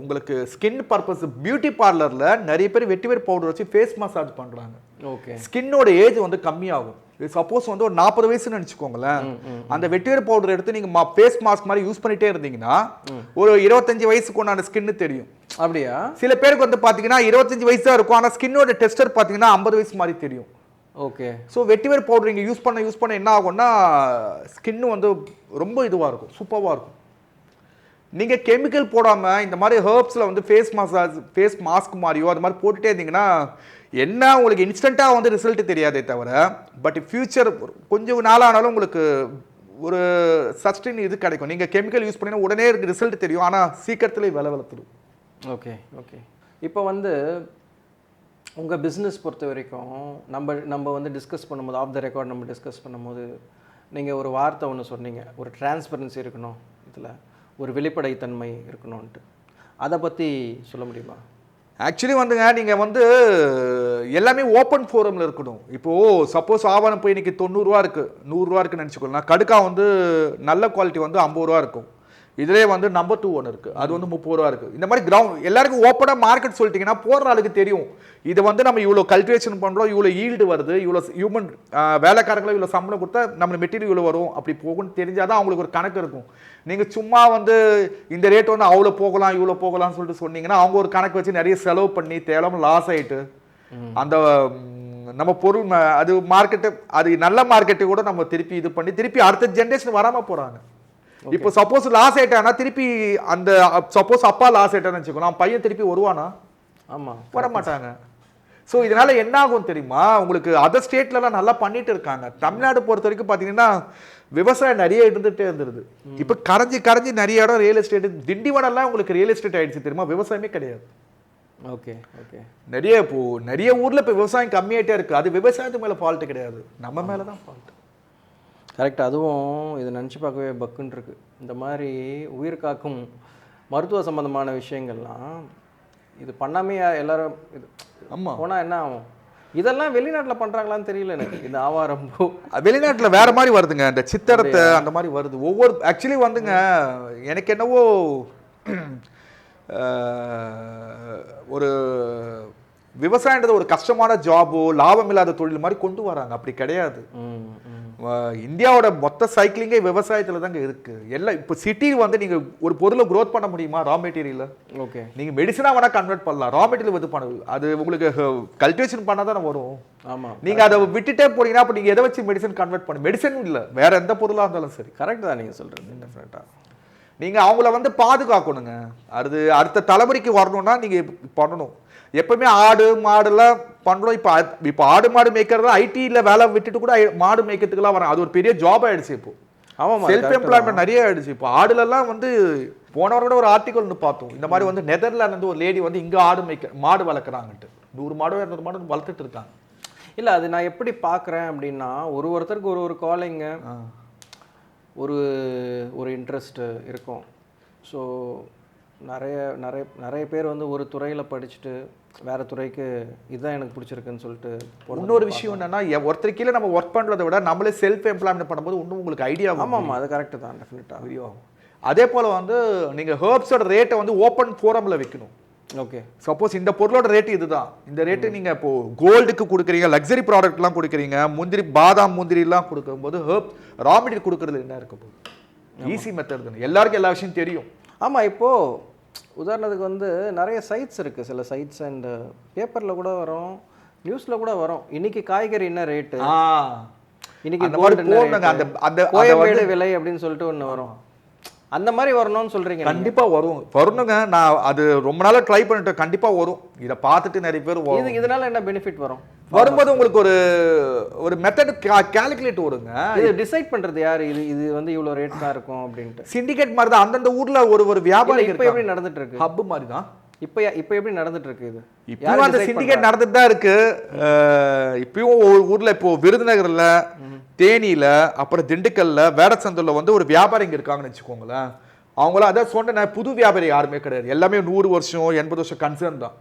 உங்களுக்கு ஸ்கின் பர்பஸ், பியூட்டி பார்லரில் நிறைய பேர் வெட்டிவேர் பவுடர் வச்சு ஃபேஸ் மசாஜ் பண்ணுறாங்க. ஓகே. ஸ்கின்னோட ஏஜ் வந்து கம்மியாகும். சப்போஸ் வந்து ஒரு 40 வயசுன்னு நினச்சிக்கோங்களேன், அந்த வெட்டிவேர் பவுடர் எடுத்து நீங்கள் ஃபேஸ் மாஸ்க் மாதிரி யூஸ் பண்ணிட்டே இருந்தீங்கன்னா ஒரு 25 வயசுக்கு ஒன்றான ஸ்கின்னு தெரியும். அப்படியா? சில பேருக்கு வந்து பார்த்தீங்கன்னா 25 வயசு தான் இருக்கும், ஆனால் ஸ்கின்னோட டெஸ்டர் பார்த்தீங்கன்னா 50 வயசு மாதிரி தெரியும். ஓகே. ஸோ வெட்டிவேர் பவுடர் நீங்கள் யூஸ் பண்ண என்ன ஆகும்னா ஸ்கின்னு வந்து ரொம்ப இதுவாக இருக்கும், சூப்பராக இருக்கும். நீங்கள் கெமிக்கல் போடாமல் இந்த மாதிரி ஹெர்ப்ஸில் வந்து ஃபேஸ் மசாஜ், ஃபேஸ் மாஸ்க் மாதிரியோ அது மாதிரி போட்டுகிட்டே இருந்தீங்கன்னா என்ன உங்களுக்கு இன்ஸ்டண்ட்டாக வந்து ரிசல்ட் தெரியாதே தவிர, பட் ஃபியூச்சர் கொஞ்சம் நாளானாலும் உங்களுக்கு ஒரு சஸ்டெயின் இது கிடைக்கும். நீங்கள் கெமிக்கல் யூஸ் பண்ணினா உடனே ரிசல்ட் தெரியும், ஆனால் சீக்கிரத்தில் விலை வளர்த்துடும். Okay, okay. இப்போ வந்து உங்கள் பிஸ்னஸ் பொறுத்த வரைக்கும் நம்ம வந்து டிஸ்கஸ் பண்ணும்போது, ஆஃப் த ரெக்கார்ட் நம்ம டிஸ்கஸ் பண்ணும்போது நீங்கள் ஒரு வார்த்தை ஒன்று சொன்னீங்க, ஒரு டிரான்ஸ்பரன்சி இருக்கணும், இதில் ஒரு வெளிப்படைத்தன்மை இருக்கணும்ன்ட்டு. அதை பற்றி சொல்ல முடியுமா? ஆக்சுவலி வந்துங்க நீங்கள் வந்து எல்லாமே ஓப்பன் ஃபோரமில் இருக்கணும். இப்போது சப்போஸ் ஆவணம் போய் இன்றைக்கி 90 ரூபா இருக்குது, 100 ரூபா இருக்குன்னு நினச்சிக்கோங்க. கடுக்கா வந்து நல்ல குவாலிட்டி வந்து 50 ரூபா இருக்கும். இதிலே வந்து நம்பர் 2 ஒன்று இருக்குது, அது வந்து 30 ரூபா இருக்குது. இந்த மாதிரி கிரவுண்ட் எல்லாருக்கும் ஓப்பனாக மார்க்கெட் சொல்லிட்டிங்கன்னா போடுற ஆளுக்கு தெரியும், இதை வந்து நம்ம இவ்வளோ கல்டிவேஷன் பண்ணுறோம், இவ்வளோ ஈல்டு வருது, இவ்வளோ ஹியூமன் வேலைக்காரங்களும் இவ்வளோ சம்பளம் கொடுத்தா நம்ம மெட்டீரியல் இவ்வளோ வரும், அப்படி போகும்னு தெரிஞ்சால் தான் அவங்களுக்கு ஒரு கணக்கு இருக்கும். நீங்கள் சும்மா வந்து இந்த ரேட் வந்து அவ்வளோ போகலாம் இவ்வளோ போகலாம்னு சொல்லிட்டு சொன்னீங்கன்னா அவங்க ஒரு கணக்கு வச்சு நிறைய செலவு பண்ணி தேவையில்லாமல் லாஸ் ஆகிட்டு அந்த நம்ம பொருள் அது மார்க்கெட்டு, அது நல்ல மார்க்கெட்டு கூட நம்ம திருப்பி இது பண்ணி திருப்பி அடுத்த ஜென்ரேஷன் வராமல் போகிறாங்க. இப்போ சப்போஸ் லாஸ் ஆயிட்டானா திருப்பி அந்த சப்போஸ் அப்பா லாஸ் ஆயிட்டான்னு வச்சுக்கோங்க, பையன் திருப்பி வருவானா? ஆமாம், வர மாட்டாங்க. ஸோ இதனால என்ன ஆகும் தெரியுமா, உங்களுக்கு அதர் ஸ்டேட்லலாம் நல்லா பண்ணிட்டு இருக்காங்க. தமிழ்நாடு பொறுத்த வரைக்கும் பார்த்தீங்கன்னா விவசாயம் நிறைய இருந்துகிட்டே இருந்துருது. இப்போ கரைஞ்சி நிறைய இடம் ரியல் எஸ்டேட், திண்டிவனம்லாம் உங்களுக்கு ரியல் எஸ்டேட் ஆயிடுச்சு தெரியுமா, விவசாயமே கிடையாது. Okay okay. நிறைய ஊர்ல இப்போ விவசாயம் கம்மியாயிட்டே இருக்கு. அது விவசாயத்து மேல ஃபால்ட் கிடையாது, நம்ம மேல தான் ஃபால்ட். கரெக்ட். அதுவும் இதை நினச்சி பார்க்கவே பக்குன்னு இருக்கு. இந்த மாதிரி உயிர் காக்கும் மருத்துவ சம்பந்தமான விஷயங்கள்லாம் இது பண்ணாமே எல்லாரும் இது ஆமாம் போனால் என்ன ஆகும்? இதெல்லாம் வெளிநாட்டில் பண்ணுறாங்களான்னு தெரியல எனக்கு. இந்த ஆவாரம்பூ வெளிநாட்டில் வேற மாதிரி வருதுங்க, இந்த சித்தரத்தை அந்த மாதிரி வருது. ஒவ்வொரு ஆக்சுவலி வந்துங்க எனக்கு என்னவோ ஒரு விவசாயன்றது ஒரு கஷ்டமான ஜாபோ லாபம் இல்லாத தொழில் மாதிரி கொண்டு வராங்க. அப்படி கிடையாது. இந்தியாவோட மொத்த சைக்கிளிங்கே விவசாயத்தில் தாங்க இருக்கு. எல்லாம் இப்போ சிட்டி வந்து நீங்க ஒரு பொருளை க்ரோத் பண்ண முடியுமா ரா மெட்டீரியல்? ஓகே, நீங்க மெடிசனா வேணா கன்வெர்ட் பண்ணலாம், ரா மெட்டீரியல் இது பண்ண அது உங்களுக்கு கல்டிவேஷன் பண்ணா தானே வரும். ஆமா, நீங்க அதை விட்டுட்டே போனீங்கன்னா அப்போ நீங்க எதை வச்சு மெடிசன் கன்வெர்ட் பண்ண, மெடிசன் இல்லை வேற எந்த பொருளாக இருந்தாலும் சரி. கரெக்ட் தான் நீங்க சொல்றது. டெஃபினட்டா நீங்க அவங்கள வந்து பாதுகாக்கணுங்க. அது அடுத்த தலைமுறைக்கு வரணும்னா நீங்க பண்ணணும். எப்பவுமே ஆடு மாடுலாம் பண்றோம். இப்போ ஆடு மாடு மேய்க்கிறது ஐடில வேலை விட்டுட்டு கூட மாடு மேய்க்கிறதுக்குலாம் வராங்க. அது ஒரு பெரிய ஜாப் ஆயிடுச்சு. இப்போ ஆமாம், செல்ஃப் எம்ப்ளாய்மெண்ட் நிறைய ஆயிடுச்சு. இப்போ ஆடுலலாம் வந்து போன கூட ஒரு ஆர்டிகல் ஒன்று பார்த்தோம். இந்த மாதிரி வந்து நெதர்லாந்து வந்து ஒரு லேடி வந்து இங்க மாடு வளர்க்குறாங்கட்டு 100 மாடு 200 மாடு வளர்த்துட்டு இருக்காங்க. இல்லை, அது நான் எப்படி பார்க்குறேன் அப்படின்னா ஒருத்தருக்கு ஒரு காலிங்க, ஒரு இன்ட்ரெஸ்ட் இருக்கும். ஸோ நிறைய பேர் வந்து ஒரு துறையில் படிச்சுட்டு வேற துறைக்கு இதுதான் எனக்கு பிடிச்சிருக்குன்னு சொல்லிட்டு. இன்னொரு விஷயம் என்னன்னா, ஒருத்தர் கீழே நம்ம ஒர்க் பண்ணுறதை விட நம்மளே செல்ஃப் எம்ப்ளாய்மெண்ட் பண்ணும்போது இன்னும் உங்களுக்கு ஐடியா. ஆமாம், அது கரெக்டு தான், டெஃபினட்டாக விரிவாகும். அதே போல் வந்து நீங்கள் ஹெர்ப்ஸோட ரேட்டை வந்து ஓப்பன் ஃபோரமில் வைக்கணும். ஓகே, சப்போஸ் இந்த பொருளோட ரேட்டு இதுதான், இந்த ரேட்டு நீங்கள் இப்போ கோல்டுக்கு கொடுக்குறீங்க, லக்ஸரி ப்ராடக்ட்லாம் கொடுக்குறீங்க, முந்திரி பாதாம் முந்திரிலாம் கொடுக்கும்போது ஹெர்ப் ரா மெட்டீரியல் கொடுக்குறது என்ன இருக்க போகுது? ஈஸி மெத்தட் தானே, எல்லாருக்கும் எல்லா விஷயம் தெரியும். ஆமாம். இப்போது உதாரணத்துக்கு வந்து நிறைய சைட்ஸ் இருக்குது, சில சைட்ஸ் அண்ட் பேப்பரில் கூட வரும், நியூஸில் கூட வரும். இன்னைக்கு காய்கறி என்ன ரேட்டு, இன்னைக்கு கோயம்பேடு விலை அப்படின்னு சொல்லிட்டு ஒன்று வரும். அந்த மாதிரி வரணும்னு சொல்றீங்க? கண்டிப்பா வரணுங்க. நான் அது ரொம்ப நாளா ட்ரை பண்ணிட்டேன். கண்டிப்பா வரும். இதை பார்த்துட்டு நிறைய பேர் வரும். இதனால என்ன பெனிஃபிட் வரும்? வரும்போது உங்களுக்கு ஒரு மெத்தட் கால்குலேட் வருங்க. இது டிசைட் பண்றது யாரு? இது வந்து இவ்வளவு ரேட் தான் இருக்கும் அப்படின்ட்டு சிண்டிகேட் மாதிரி தான். அந்தந்த ஊர்ல ஒரு வியாபாரி. இப்ப எப்படி நடந்துட்டு இருக்கு? ஹப் மாதிரி தான் இப்ப எப்படி நடந்துட்டு இருக்கு? இது இப்பயும் அந்த சிண்டிகேட் நடந்துட்டு தான் இருக்கு. இப்பயும் ஒரு ஊர்ல இப்போ விருதுநகர்ல, தேனியில, அப்புறம் திண்டுக்கல்ல, வேடச்சந்தூர்ல வந்து ஒரு வியாபாரிங்க இருக்காங்கன்னு வச்சுக்கோங்களேன். அவங்கள அதான் சொன்ன புது வியாபாரி யாருமே கிடையாது. எல்லாமே 100 வருஷம் 80 வருஷம் கன்சர்ன் தான்.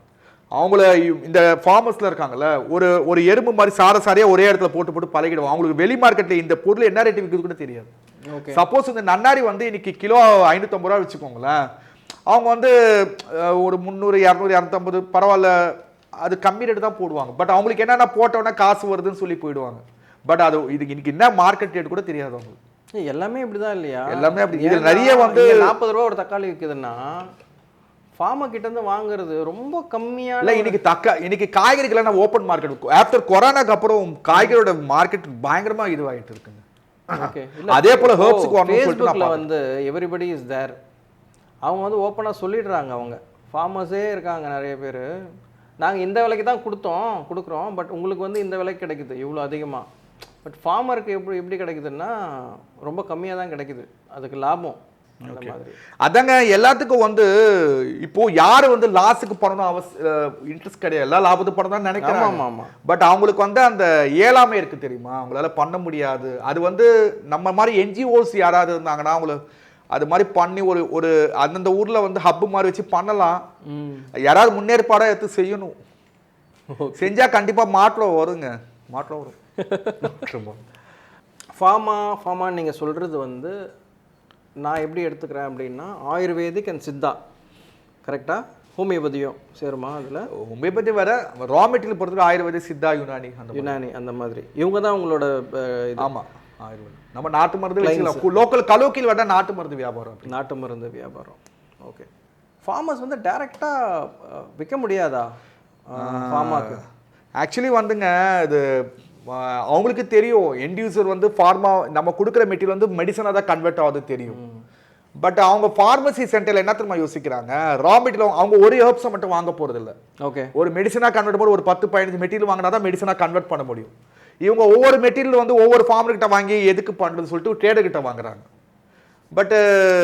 அவங்கள இந்த ஃபார்மர்ஸ்ல இருக்காங்கல்ல, ஒரு எறும்பு மாதிரி சாரையா ஒரே இடத்துல போட்டு பழகிடுவோம். அவங்களுக்கு வெளி மார்க்கெட்ல இந்த பொருள் என்ன ரேட் விற்கிறது கூட தெரியாது. சப்போஸ் இந்த நன்னாரி வந்து இன்னைக்கு கிலோ 550 ரூபா வச்சுக்கோங்களேன், அவங்க வந்து ஒரு 300 200 250 பரவாயில்ல, அது கம்மி ரேட்டு தான் போடுவாங்க. பட் அவங்களுக்கு என்னென்ன போட்டோன்னா காசு வருதுன்னு சொல்லி போயிடுவாங்க. பட் அது இதுக்கு இன்னைக்கு என்ன மார்க்கெட் ரேட் கூட தெரியாது அவங்களுக்கு. எல்லாமே இப்படிதான் இல்லையா? எல்லாமே அப்படி. இதில் நிறைய வந்து 40 ரூபா ஒரு தக்காளி விற்குதுன்னா ஃபார்மர் கிட்ட இருந்து வாங்குறது ரொம்ப கம்மியா இல்லை. இன்னைக்கு காய்கறிகள் நான் ஓப்பன் மார்க்கெட் ஆஃப்டர் கொரோனாக்கு அப்புறம் காய்கறியோட மார்க்கெட் பயங்கரமா இதுவாகிட்டு இருக்குங்க. அதே போல ஃபேஸ்புக்ல வந்து எவ்ரிபடி இஸ் தேர். அவங்க வந்து ஓப்பனா சொல்லிடுறாங்க. அவங்க ஃபார்மர்ஸே இருக்காங்க நிறைய பேர், நாங்கள் இந்த விலைக்கு தான் கொடுக்குறோம், பட் உங்களுக்கு வந்து இந்த விலைக்கு கிடைக்குது இவ்வளோ அதிகமாக. பட் ஃபார்மருக்கு எப்படி கிடைக்குதுன்னா ரொம்ப கம்மியாக தான் கிடைக்குது, அதுக்கு லாபம். அதாங்க எல்லாத்துக்கும் வந்து இப்போ யாரு வந்து லாஸுக்கு பண்ணணும் இன்ட்ரெஸ்ட் கிடையாது, எல்லாம் லாபத்துக்கு பண்ணணும் நினைக்கிறாங்க. பட் அவங்களுக்கு வந்து அந்த ஏழாமை இருக்கு தெரியுமா, அவங்களால பண்ண முடியாது. அது வந்து நம்ம மாதிரி என்ஜிஓஸ் யாராவது இருந்தாங்கன்னா அவங்கள அது மாதிரி பண்ணி ஒரு அந்தந்த ஊர்ல வந்து ஹப் மாதிரி வச்சு பண்ணலாம். யாராவது முன்னேற்பாடா எடுத்து செய்யணும். செஞ்சா கண்டிப்பா மாற்றம் வருங்க, மாற்றம் வரும். ஃபார்மான்னு நீங்க சொல்றது வந்து நான் எப்படி எடுத்துக்கிறேன் அப்படின்னா ஆயுர்வேதிக் அண்ட் சித்தா, கரெக்டா? ஹோமியோபதியும் சேருமா அதில்? ஹோமியோபதி வேற, ரா மெட்டீரியல் பொறுத்தவரை ஆயுர்வேதிக், சித்தா, யுனானி அந்த மாதிரி இவங்க தான் உங்களோட. ஆமாம், ஆயுர்வேதம். நம்ம நாட்டு மருந்து லோக்கல் கலோக்கில் வேண்டாம், நாட்டு மருந்து வியாபாரம். நாட்டு மருந்து வியாபாரம். ஓகே. ஃபார்மர்ஸ் வந்து டைரெக்டாக விற்க முடியாதா ஃபார்மாக்கு? ஆக்சுவலி வந்துங்க இது அவங்களுக்கு தெரியும். எண்ட் யூசர் வந்து ஃபார்மா நம்ம கொடுக்குற மெட்டீரியல் வந்து மெடிசனாக தான் கன்வெர்ட் ஆகுது தெரியும். பட் அவங்க ஃபார்மசி சென்டரில் என்ன தெரியுமா யோசிக்கிறாங்க, ரா மெட்டீரியல் அவங்க ஒரு ஹெர்ப்ஸை மட்டும் வாங்க போகிறது இல்லை. ஓகே, ஒரு மெடிசனாக கன்வெர்ட் பண்ணி ஒரு 10-15 மெட்டீரியல் வாங்கினா தான் மெடிசனாக கன்வெர்ட் பண்ண முடியும். இவங்க ஒவ்வொரு மெட்டீரியல் வந்து ஒவ்வொரு ஃபார்மர்கிட்ட வாங்கி எதுக்கு பண்ணுறதுன்னு சொல்லிட்டு ட்ரேடர்கிட்ட வாங்குறாங்க. பட்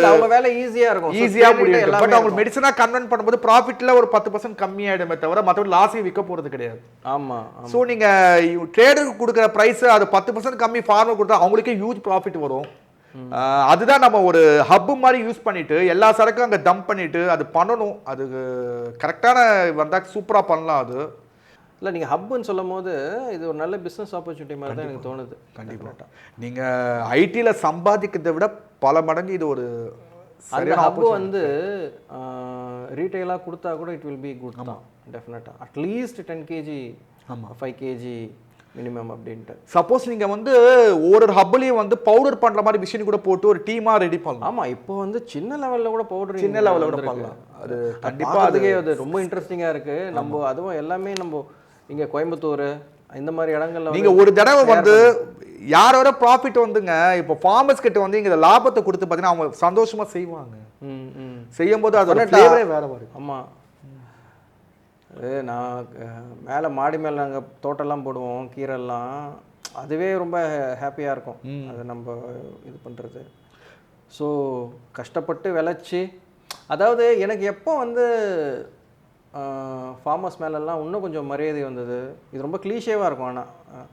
அவங்க வேலை ஈஸியாக இருக்கும், ஈஸியாக முடியும். பட் அவங்க மெடிசனாக கன்வெர்ட் பண்ணும்போது ப்ராஃபிட்டில் ஒரு 10% கம்மியாயிடுமே தவிர மற்றபடி லாஸையும் விற்க போகிறது கிடையாது. ஆமாம். ஸோ நீங்கள் ட்ரேடருக்கு கொடுக்குற ப்ரைஸ் அது 10% கம்மி ஃபார்மர் கொடுத்தா அவங்களுக்கே ஹியூஜ் ப்ராஃபிட் வரும். அதுதான் நம்ம ஒரு ஹப் மாதிரி யூஸ் பண்ணிட்டு எல்லா சரக்கும் அங்கே டம்ப் பண்ணிட்டு அது பண்ணணும். அது கரெக்டான வந்தால் சூப்பராக பண்ணலாம். அது இல்லை, நீங்கள் ஹப்புன்னு சொல்லும் போது இது ஒரு நல்ல பிஸ்னஸ் ஆப்பர்ச்சுனிட்டி மாதிரி தான் எனக்கு தோணுது. கண்டிப்பாக நீங்கள் ஐடியில் சம்பாதிக்கிறதை விட பல மடங்கு இது ஒரு அந்த ஹப்பு வந்து ரீட்டெயிலாக கொடுத்தா கூட இட் வில் பி குட் தான் டெஃபினட்டாக. அட்லீஸ்ட் 10 kg, ஆமாம் 5 kg மினிமம் அப்படின்ட்டு. சப்போஸ் நீங்கள் வந்து ஒவ்வொரு ஹப்லையும் வந்து பவுடர் பண்ணுற மாதிரி மிஷின் கூட போட்டு ஒரு டீமாக ரெடி பண்ணலாம். ஆமாம், இப்போ வந்து சின்ன லெவலில் கூட பவுடர், சின்ன லெவலில் கூட பண்ணலாம். அது கண்டிப்பாக அது ரொம்ப இன்ட்ரெஸ்டிங்காக இருக்குது. நம்ம அதுவும் எல்லாமே நம்ம இங்கே கோயம்புத்தூர் இந்த மாதிரி இடங்கள்ல நீங்கள் ஒரு தடவை வந்து யாரோட ப்ராஃபிட் வந்துங்க இப்போ ஃபார்மர்ஸ் கிட்ட வந்து இங்கே லாபத்தை கொடுத்து பார்த்தீங்கன்னா அவங்க சந்தோஷமாக செய்வாங்க. செய்யும்போது அதோட ஃப்ளேவரே வேற வரும். ஆமாம், நான் மேலே மாடி மேலே நாங்கள் தோட்டம்லாம் போடுவோம், கீரைலாம், அதுவே ரொம்ப ஹாப்பியாக இருக்கும் அதை நம்ம இது பண்ணுறது. ஸோ கஷ்டப்பட்டு விளைச்சி, அதாவது எனக்கு எப்போ வந்து ஃபார்மர்ஸ் மேலெல்லாம் இன்னும் கொஞ்சம் மரியாதை வந்தது, இது ரொம்ப கிளீஷேவாக இருக்கும். ஆனால்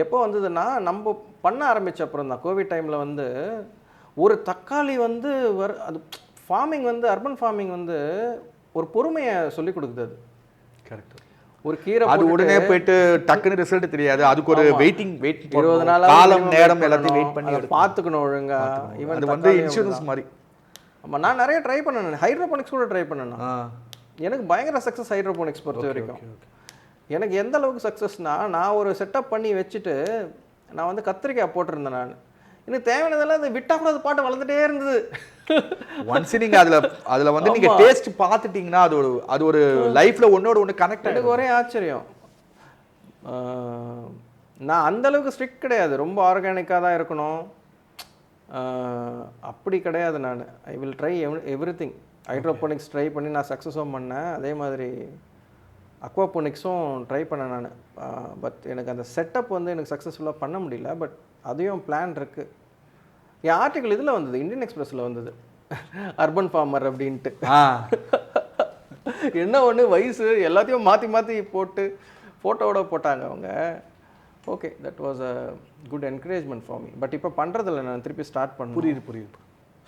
எப்போ வந்ததுன்னா நம்ம பண்ண ஆரம்பித்த அப்புறம் தான், கோவிட் டைமில் வந்து ஒரு தக்காளி வந்து அது ஃபார்மிங் வந்து அர்பன் ஃபார்மிங் வந்து ஒரு பொறுமையை சொல்லி கொடுக்குது. அது கரெக்ட். ஒரு கீரை அது உடனே போயிட்டு டக்குன்னு ரிசல்ட் தெரியாது. அதுக்கு ஒரு வெயிட் 20 நாள் காலம் நேரம் எல்லாத்தையும் வெயிட் பண்ணி பார்த்துக்கணும் ஒழுங்கா. ஈவன் அது வந்து இன்சூரன்ஸ் மாதிரி. ஆமாம், நான் நிறைய ட்ரை பண்ணேன், ஹைட்ரோபோனிக்ஸ் கூட ட்ரை பண்ணேன். எனக்கு பயங்கர சக்ஸஸ் ஹைட்ரோபோனிக்ஸ் பொறுத்த வரைக்கும். எனக்கு எந்த அளவுக்கு சக்ஸஸ்னா, நான் ஒரு செட்டப் பண்ணி வச்சுட்டு நான் வந்து கத்திரிக்காய் போட்டிருந்தேன். நான் எனக்கு தேவையானதெல்லாம் அதை விட்டா கூட அது பாட்டு வளர்ந்துட்டே இருந்தது. ஒன்ஸ் நீங்கள் அதில் வந்து நீங்கள் டேஸ்ட் பார்த்துட்டிங்கன்னா அது ஒரு லைஃப்பில் ஒன்றோட ஒன்று கனெக்ட். எனக்கு ஒரே ஆச்சரியம், நான் அந்தளவுக்கு ஸ்ட்ரிக்ட் கிடையாது, ரொம்ப ஆர்கானிக்காக தான் இருக்கணும் அப்படி கிடையாது. நான் I will try everything. Hydroponics try பண்ணி நான் சக்ஸஸும் பண்ணேன், அதே மாதிரி அக்வாபோனிக்ஸும் ட்ரை பண்ணேன் நான். பட் எனக்கு அந்த செட்டப் வந்து எனக்கு சக்ஸஸ்ஃபுல்லாக பண்ண முடியல. பட் அதையும் பிளான் இருக்குது. என் ஆர்டிக்கல் இதில் வந்தது, இந்தியன் எக்ஸ்பிரஸில் வந்தது, அர்பன் ஃபார்மர் அப்படின்ட்டு. என்ன ஒன்று வயசு எல்லாத்தையும் மாற்றி மாற்றி போட்டு ஃபோட்டோவோட போட்டாங்க அவங்க. Okay, that was a good encouragement for me. But இப்போ பண்ணுறதில்ல, நான் திருப்பி ஸ்டார்ட் பண்ண. புரியுது.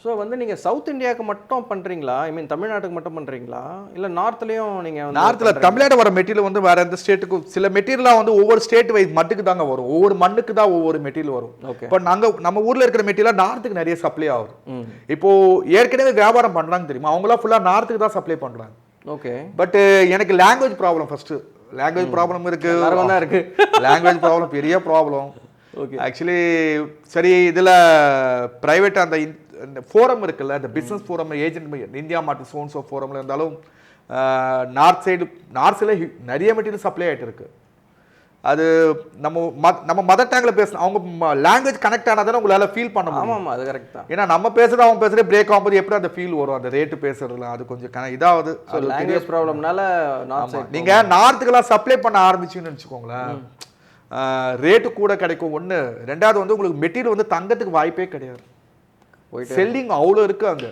ஸோ வந்து நீங்கள் சவுத் இந்தியாவுக்கு மட்டும் பண்ணுறீங்களா? ஐ மீன் தமிழ்நாட்டுக்கு மட்டும் பண்ணுறீங்களா, இல்லை நார்த்லேயும்? நீங்கள் நார்த்தில் தமிழ்நாடு வர மெட்டீரியல் வந்து வேறு எந்த ஸ்டேட்டுக்கும், சில மெட்டீரியலாக வந்து ஒவ்வொரு ஸ்டேட் வைஸ் மட்டுக்கு தாங்க வரும், ஒவ்வொரு மண்ணுக்கு தான் ஒவ்வொரு மெட்டீரியல் வரும். ஓகே. இப்போ நம்ம ஊரில் இருக்கிற மெட்டீரியல் நார்த்துக்கு நிறைய சப்ளை ஆகும். இப்போது ஏற்கனவே வியாபாரம் பண்ணுறாங்க தெரியுமா, அவங்களாம் ஃபுல்லாக நார்த்துக்கு தான் சப்ளை பண்ணுறாங்க. ஓகே. பட் எனக்கு language problem, first language problem இருக்குது. லாங்குவேஜ் ப்ராப்ளம் பெரிய ப்ராப்ளம். ஓகே. ஆக்சுவலி சரி, இதில் ப்ரைவேட் அந்த ஃபோரம் இருக்குல்ல, இந்த business forum, agent IndiaMART zones of ஃபோரமில் இருந்தாலும் நார்த் சைடில் நிறைய மெட்டீரியல் சப்ளை ஆகிட்டு இருக்கு. அது நம்ம மதர் டேங்கில் பேசணும், அவங்க லாங்குவேஜ் கனெக்ட் ஆனாதானே உங்களால் ஃபீல் பண்ண முடியும். ஆமாம், அது கரெக்ட் தான். ஏன்னா நம்ம பேசுகிறது அவங்க பேசுகிறே பிரேக் ஆகும்போது எப்படி அந்த ஃபீல் வரும், அந்த ரேட்டு பேசுறதுல அது கொஞ்சம் இதாவது லாங்குவேஜ் ப்ராப்ளம்னால. நீங்கள் நார்த்துக்கெல்லாம் சப்ளை பண்ண ஆரம்பிச்சிங்கன்னு வச்சுக்கோங்களேன், ரேட்டு கூட கிடைக்கும். ஒன்று, ரெண்டாவது வந்து உங்களுக்கு மெட்டீரியல் வந்து தங்கத்துக்கு வாய்ப்பே கிடையாது. செல்லிங் அவ்வளோ இருக்குது அங்கே.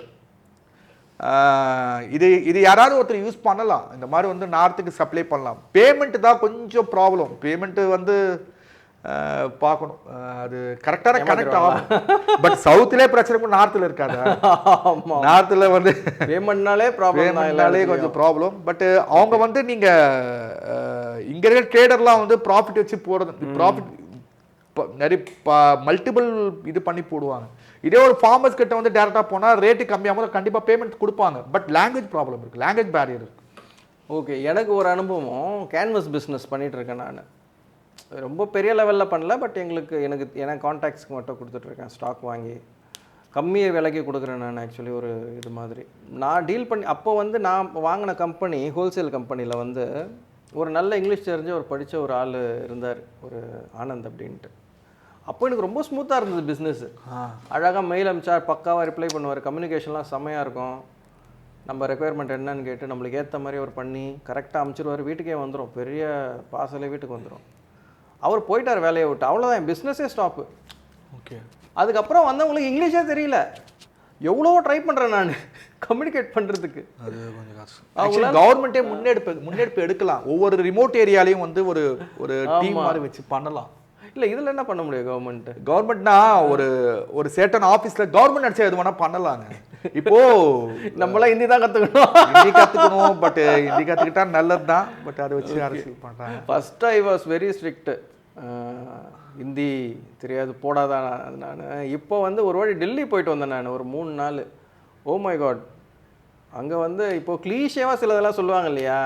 இது யாராவது ஒருத்தர் யூஸ் பண்ணலாம், இந்த மாதிரி வந்து நார்த்துக்கு சப்ளை பண்ணலாம். பேமெண்ட்டு தான் கொஞ்சம் ப்ராப்ளம். பேமெண்ட்டு வந்து பார்க்கணும், அது கரெக்டான கனெக்ட் ஆகும். பட் சவுத்திலே பிரச்சனை, நார்த்தில் இருக்காது. நார்த்தில் வந்து பேமெண்ட்னாலே கொஞ்சம் ப்ராப்ளம். பட் அவங்க வந்து நீங்கள் இங்கே இருக்கிற ட்ரேடர்லாம் வந்து ப்ராஃபிட் வச்சு போகிறது, ப்ராஃபிட் நிறைய மல்டிபிள் இது பண்ணி போடுவாங்க. இதே ஒரு ஃபார்மர்ஸ் கிட்ட வந்து டேரெக்டாக போனால் ரேட்டு கம்மியாகும், கண்டிப்பாக பேமெண்ட் கொடுப்பாங்க. பட் லாங்குவேஜ் ப்ராப்ளம் இருக்குது, லாங்குவேஜ் பேரியர் இருக்குது. ஓகே. எனக்கு ஒரு அனுபவம், கேன்வஸ் பிஸ்னஸ் பண்ணிகிட்ருக்கேன் நான். ரொம்ப பெரிய லெவலில் பண்ணல, பட் எனக்கு கான்டாக்ட்ஸ்க்கு மட்டும் கொடுத்துட்ருக்கேன். ஸ்டாக் வாங்கி கம்மிய விலைக்கு கொடுக்குறேன் நான். ஆக்சுவலி ஒரு இது மாதிரி நான் டீல் பண்ணி, அப்போ வந்து நான் வாங்கின கம்பெனி ஹோல்சேல் கம்பெனியில் வந்து ஒரு நல்ல இங்கிலீஷ் தெரிஞ்ச ஒரு படித்த ஒரு ஆள் இருந்தார், ஒரு ஆனந்த் அப்படின்ட்டு. அப்போ எனக்கு ரொம்ப ஸ்மூத்தாக இருந்தது பிஸ்னஸ். அழகாக மெயில் அனுப்பிச்சா பக்காவாக ரிப்ளை பண்ணுவார், கம்யூனிகேஷன்லாம் செம்மையாக இருக்கும். நம்ம ரெக்குயர்மெண்ட் என்னன்னு கேட்டு நம்மளுக்கு ஏற்ற மாதிரி அவர் பண்ணி கரெக்டாக அனுப்பிச்சிடுவார், வீட்டுக்கே வந்துடும், பெரிய பார்சலே வீட்டுக்கு வந்துடும். அவர் போயிட்டார் வேலையை விட்டு, அவ்வளோதான், என் பிஸ்னஸே ஸ்டாப்பு. ஓகே. அதுக்கப்புறம் வந்தவங்களுக்கு இங்கிலீஷே தெரியல, எவ்வளோ ட்ரை பண்ணுறேன் நான் கம்யூனிகேட் பண்ணுறதுக்கு. அது கொஞ்சம் கஷ்டம். கவர்மெண்ட்டே முன்னெடுப்பு எடுக்கலாம். ஒவ்வொரு ரிமோட் ஏரியாலையும் வந்து ஒரு ஒரு டீம் மாதிரி வச்சு பண்ணலாம். இல்லை இதில் என்ன பண்ண முடியும் கவர்மெண்ட்னா ஒரு சேட்டன் ஆஃபீஸில் கவர்மெண்ட் அடிச்சா எது வேணால் பண்ணலாங்க. இப்போ நம்மளாம் ஹிந்தி தான் கற்றுக்கணும், பட் ஹிந்தி கற்றுக்கிட்டா நல்லது தான். பட் அதை வச்சு அரசியல் பண்ணுறாங்க. First I was very strict, Hindi தெரியாது போடாதான் நான். இப்போ வந்து ஒரு வாட்டி டெல்லி போயிட்டு வந்தேன் நான், ஒரு 3 நாள். ஓ மை காட், அங்கே வந்து இப்போ கிளீஷேவாக சிலதெல்லாம் சொல்லுவாங்க இல்லையா,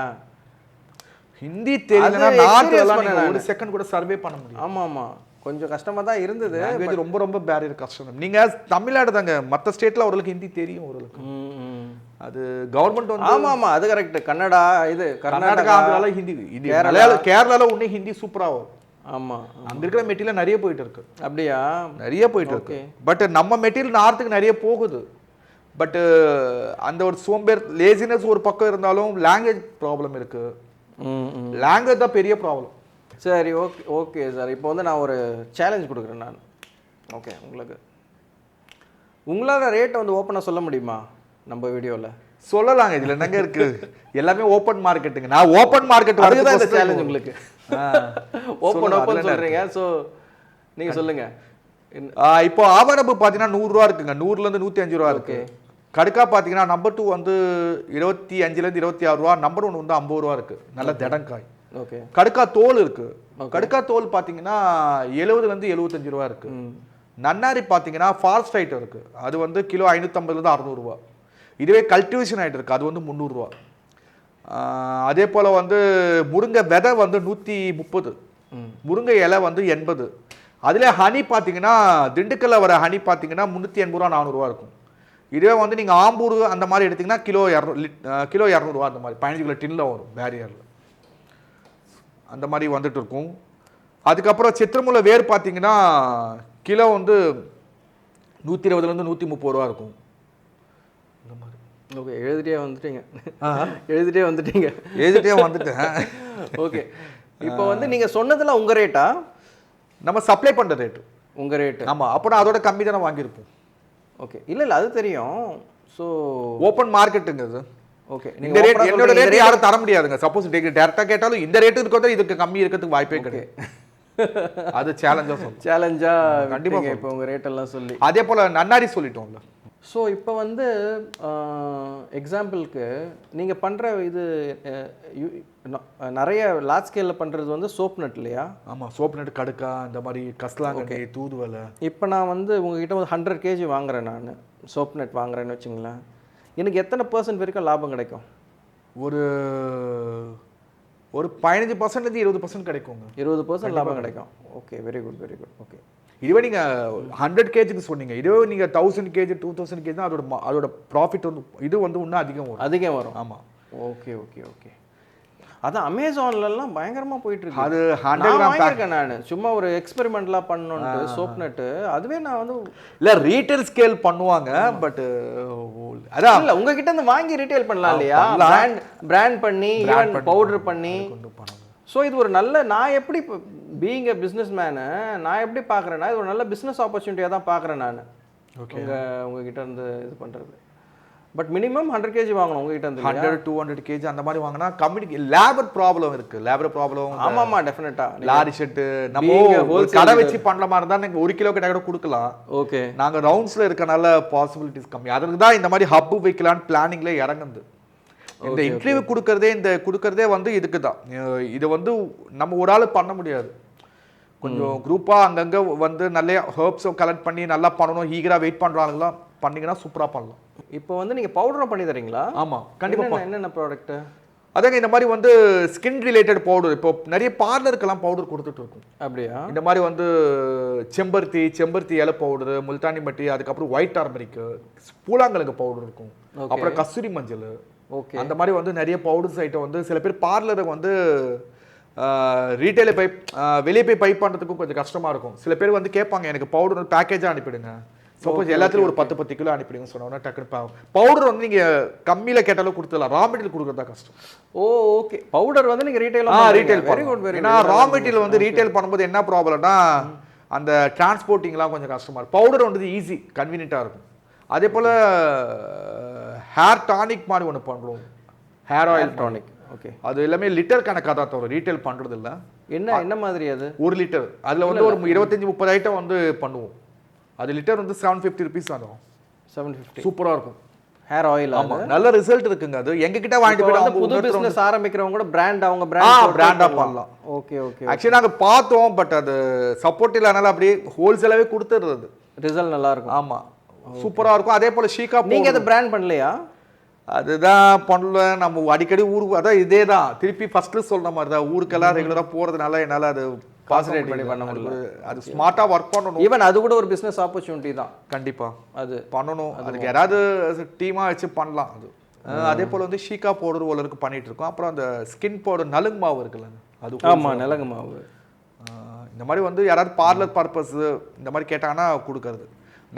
ஹிந்தி தெரியலன்னா ஒரு செகண்ட் கூட சர்வே பண்ண முடியும். ஆமாம் ஆமாம், கொஞ்சம் கஷ்டமாக தான் இருந்தது. லாங்குவேஜ் ரொம்ப ரொம்ப பேரியர் கஷ்டம். நீங்கள் தமிழ்நாடு தாங்க, மற்ற ஸ்டேட்டில் ஓரளவுக்கு ஹிந்தி தெரியும் ஓரளவுக்கு. அது கவர்மெண்ட் வந்து ஆமாம் ஆமாம், அது கரெக்ட். கன்னடா, இது கர்நாடகா, ஆந்திரால ஹிந்தி, கேரளாவில் உடனே ஹிந்தி சூப்பராக வரும். ஆமாம், அங்கே இருக்கிற மெட்டீரியல் நிறைய போயிட்டு இருக்கு. அப்படியா? நிறைய போயிட்டு இருக்கு. பட் நம்ம மெட்டீரியல் நார்த்துக்கு நிறைய போகுது. பட் அந்த ஒரு சோம்பேர் லேசினஸ் ஒரு பக்கம் இருந்தாலும் லாங்குவேஜ் ப்ராப்ளம் இருக்கு. லாங்குவேஜ் தான் பெரிய ப்ராப்ளம். சரி, ஓகே ஓகே சார். இப்போ வந்து நான் ஒரு சேலஞ்ச் கொடுக்குறேன் நான். ஓகே, உங்களால் ரேட்டை வந்து ஓப்பனாக சொல்ல முடியுமா நம்ம வீடியோவில்? சொல்லலாங்க, இதில் என்னங்க இருக்கு, எல்லாமே ஓப்பன் மார்க்கெட்டுங்க. நான் ஓப்பன் மார்க்கெட் வரது தான் இந்த சேலஞ்ச் உங்களுக்கு. ஓப்பன் சொல்கிறீங்க, ஸோ நீங்கள் சொல்லுங்கள். இப்போ ஆவரப்பு பார்த்தீங்கன்னா 100 ரூபா இருக்குங்க, 100லேருந்து 105 ரூபா இருக்கு. கடுக்கா பார்த்தீங்கன்னா நம்பர் 2 வந்து 25லேருந்து 26 ரூபா, நம்பர் 1 வந்து 50 ரூபா இருக்கு. நல்ல திடங்காய். ஓகே. கடுக்கா தோல் இருக்கு. கடுக்கா தோல் பார்த்தீங்கன்னா 70லேருந்து 75 ரூபா இருக்கு. நன்னாரி பார்த்தீங்கன்னா ஃபால்ஸ் ரைட் இருக்கு, அது வந்து கிலோ 550லேருந்து 600 ரூபா. இதுவே கல்டிவேஷன் ஆகிட்டு இருக்கு, அது வந்து 300 ரூபா. அதே போல் வந்து முருங்கை விதை வந்து 130, முருங்கை இலை வந்து 80. அதிலே ஹனி பார்த்தீங்கன்னா திண்டுக்கல்ல வர ஹனி பார்த்தீங்கன்னா 380 ரூபா 400 ரூபா இருக்கும். இதுவே வந்து நீங்கள் ஆம்பூர் அந்த மாதிரி எடுத்திங்கன்னா கிலோ 200 ரூபா, அந்த மாதிரி 15 கிலோ டின்னில் வரும் பேரியரில், அந்த மாதிரி வந்துட்டு இருக்கும். அதுக்கப்புறம் சித்திரமுல்லை வேர் பார்த்தீங்கன்னா கிலோ வந்து 120லேருந்து 130 ரூபா இருக்கும். இந்த மாதிரி. ஓகே, எழுதிட்டே வந்துட்டேன். ஓகே, இப்போ வந்து நீங்கள் சொன்னதில் உங்கள் ரேட்டா? நம்ம சப்ளை பண்ணுற ரேட்டு உங்கள் ரேட்டு. ஆமாம், அப்போ நான் அதோட கம்மி தானே வாங்கியிருப்போம். ஓகே, இல்லை அது தெரியும். ஸோ ஓப்பன் மார்க்கெட்டுங்க அது. ஓகே, இந்த ரேட் என்னோட ரேட் யாரும் தர முடியாதுங்க. சப்போஸ் டேரெக்டாக கேட்டாலும் இந்த ரேட்டு இருக்கிறது இதுக்கு கம்மி இருக்கிறதுக்கு வாய்ப்பே கிடையாது. அது சேலஞ்சாக கண்டிப்பாக இப்போ உங்கள் ரேட்டெல்லாம் சொல்லி. அதே போல் நன்னாரி சொல்லிட்டோம்ல. ஸோ இப்போ வந்து எக்ஸாம்பிளுக்கு நீங்கள் பண்ணுற இது நிறைய லார்ஜ் ஸ்கேலில் பண்ணுறது வந்து சோப் நட் இல்லையா? ஆமாம், சோப் நட், கடுக்கா, இந்த மாதிரி கஸ்லாங்கண்ணி, தூதுவலை. இப்போ நான் வந்து உங்ககிட்ட வந்து 100 kg வாங்குறேன், நான் சோப் நட் வாங்குறேன்னு வச்சுங்களேன், எனக்கு எத்தனை % வரைக்கும் லாபம் கிடைக்கும்? ஒரு 15%லேருந்து 20% கிடைக்குங்க. 20% லாபம் கிடைக்கும். Okay, very good. ஓகே, இதுவே நீங்கள் 100 kgக்கு சொன்னீங்க, இதுவே நீங்கள் 1000 kg 2000 kg தான் அதோட ப்ராஃபிட் வந்து இது வந்து இன்னும் அதிகம் வரும். ஆமாம். ஓகே. அதான் அமேசான்லலாம் பயங்கரமாக போயிட்டு இருக்கு. அது வாங்கியிருக்கேன் நான், சும்மா ஒரு எக்ஸ்பெரிமெண்ட்லாம் பண்ணணுன்ட்டு சோப் நட்டு. அதுவே நான் வந்து இல்லை ரீட்டைல் ஸ்கேல் பண்ணுவாங்க, பட் அதான் இல்லை உங்ககிட்ட இருந்து வாங்கி ரீட்டைல் பண்ணலாம் இல்லையா? பிராண்ட் பண்ணி பவுடர் பண்ணி. ஸோ இது ஒரு நல்ல, நான் எப்படி பீயிங் எ பிஸ்னஸ் மேனு நான் எப்படி பார்க்குறேன்னா, இது ஒரு நல்ல பிஸ்னஸ் ஆப்பர்ச்சுனிட்டியாக தான் பார்க்குறேன் நான். உங்ககிட்ட இருந்து இது பண்ணுறது. பட் மினிமம் 100 kg வாங்கணும் உங்ககிட்ட இருந்து. 100-200 kg அந்த மாதிரி வாங்கினா கம்யூனிட்டி லேபர் ப்ராப்ளம் இருக்கு. ஆமாம், டெஃபினட்டாக. லாரி ஷெட்டு நம்ம ஒரு கடை வச்சு பண்ணல மாதிரி தான் நீங்கள் 1 கிலோ கிட்ட கூட கொடுக்கலாம். ஓகே, நாங்கள் ரவுண்ட்ஸில் இருக்கனால பாசிபிலிட்டிஸ் கம்மி. அதுக்கு தான் இந்த மாதிரி ஹப்பு வைக்கலான்னு பிளானிங்கில் இறங்குது. இந்த இன்டர்வியூ கொடுக்கறதே வந்து இதுக்கு தான். இது வந்து நம்ம ஒரு ஆள் பண்ண முடியாது, கொஞ்சம் குரூப்பாக அங்கங்கே வந்து நல்ல ஹர்ப்ஸை கலெக்ட் பண்ணி நல்லா பண்ணணும். ஈகராக வெயிட் பண்ணுறாங்களாம் பண்ணிங்கன்னா சூப்பராக பண்ணலாம். இப்போ வந்து நீங்கள் பவுடராக பண்ணி தரீங்களா? ஆமாம், கண்டிப்பாக. என்னென்ன ப்ராடக்ட்டு? அதாங்க இந்த மாதிரி வந்து ஸ்கின் ரிலேட்டட் பவுடர். இப்போ நிறைய பார்லருக்கெல்லாம் பவுடர் கொடுத்துட்டு இருக்கும். அப்படியா? இந்த மாதிரி வந்து செம்பருத்தி இலை பவுடரு, முல்தானி மட்டி, அதுக்கப்புறம் ஒயிட் டர்மரிக்கு, பூலாங்கலுக்கு பவுடர் இருக்கும், அப்புறம் கஸ்தூரி மஞ்சள். ஓகே, அந்த மாதிரி வந்து நிறைய பவுடர்ஸ் ஐட்டம் வந்து சில பேர் பார்லருக்கு வந்து ரீட்டைல பைப் வெளியே போய் பைப் பண்ணுறதுக்கும் கொஞ்சம் கஷ்டமாக இருக்கும். சில பேர் வந்து கேட்பாங்க எனக்கு பவுடர் பேக்கேஜாக அனுப்பிடுங்க, சப்போஸ் எல்லாத்துலையும் ஒரு 10 கிலோ அனுப்பிடுங்க சொன்னோன்னா டக்குனு பவுடர் வந்து நீங்கள் கம்மியில் கேட்டாலும் கொடுத்துடலாம், ரா மெட்டீரியல் கொடுக்குறதா கஷ்டம். ஓகே, பவுடர் வந்து நீங்கள் retail retail very good very. ஏன்னா ரா மெட்டீரியல் வந்து ரீட்டைல் பண்ணும்போது என்ன ப்ராப்ளம்னா அந்த டிரான்ஸ்போர்ட்டிங்லாம் கொஞ்சம் கஷ்டமாக இருக்கும். பவுடர் வந்து ஈஸி கன்வீனியண்ட்டாக இருக்கும். அதே போல் ஹேர் டானிக் மாதிரி ஒன்று பண்ணுறோம், ஹேர் ஆயில் டானிக். ஓகே, அது எல்லாமே லிட்டர் கணக்காக தான் தவிர ரீட்டைல் பண்ணுறது இல்லை. என்ன மாதிரி அது? 1 லிட்டர் அதில் வந்து ஒரு 25-30 ஐட்டம் வந்து பண்ணுவோம். அது லிட்டர் வந்து 750 rupees ஆகும். 750 சூப்பராக இருக்கும் ஹேர் ஆயில். ஆமாம், நல்ல ரிசல்ட் இருக்குங்க. அது எங்ககிட்ட வாங்கிட்டு போய் புது பிசினஸ் ஆரம்பிக்கிறவங்க கூட பிராண்ட் அவங்க பிராண்டா பண்ணலாம். Okay okay. ஆக்சுவலி நாங்கள் பார்த்தோம், பட் அது சப்போர்ட் இல்லைனால அப்படியே ஹோல்சேலாகவே கொடுத்துடுறது. ரிசல்ட் நல்லா இருக்கும். ஆமாம், சூப்பராக இருக்கும். அதே போல் ஷீகா நீங்கள் அதை பிராண்ட் பண்ணலையா? அதுதான் பண்ணல. நம்ம அடிக்கடி ஊருக்கு அதான் இதே தான் திருப்பி ஃபர்ஸ்ட்ல சொல்ற மாதிரி தான், ஊருக்கெல்லாம் ரெகுலராக போகிறதுனால என்னால் அது கான்சன்ட்ரேட் பண்ண முடியல. அது ஸ்மார்ட்டாக ஒர்க் பண்ணணும். ஈவன் அது கூட ஒரு பிஸ்னஸ் ஆப்பர்ச்சுனிட்டி தான். கண்டிப்பாக அது பண்ணணும். அதுக்கு யாராவது டீமாக வச்சு பண்ணலாம். அது அதே போல் வந்து ஷீகா பவுடர் ஓலருக்கு பண்ணிட்டு இருக்கோம். அப்புறம் அந்த ஸ்கின் பவுடர் நலுங்கு மாவு இருக்குல்ல, அது ஆமாம் நலுங்கு மாவு. இந்த மாதிரி வந்து யாராவது பார்லர் பர்பஸ் இந்த மாதிரி கேட்டாங்கன்னா கொடுக்கறது.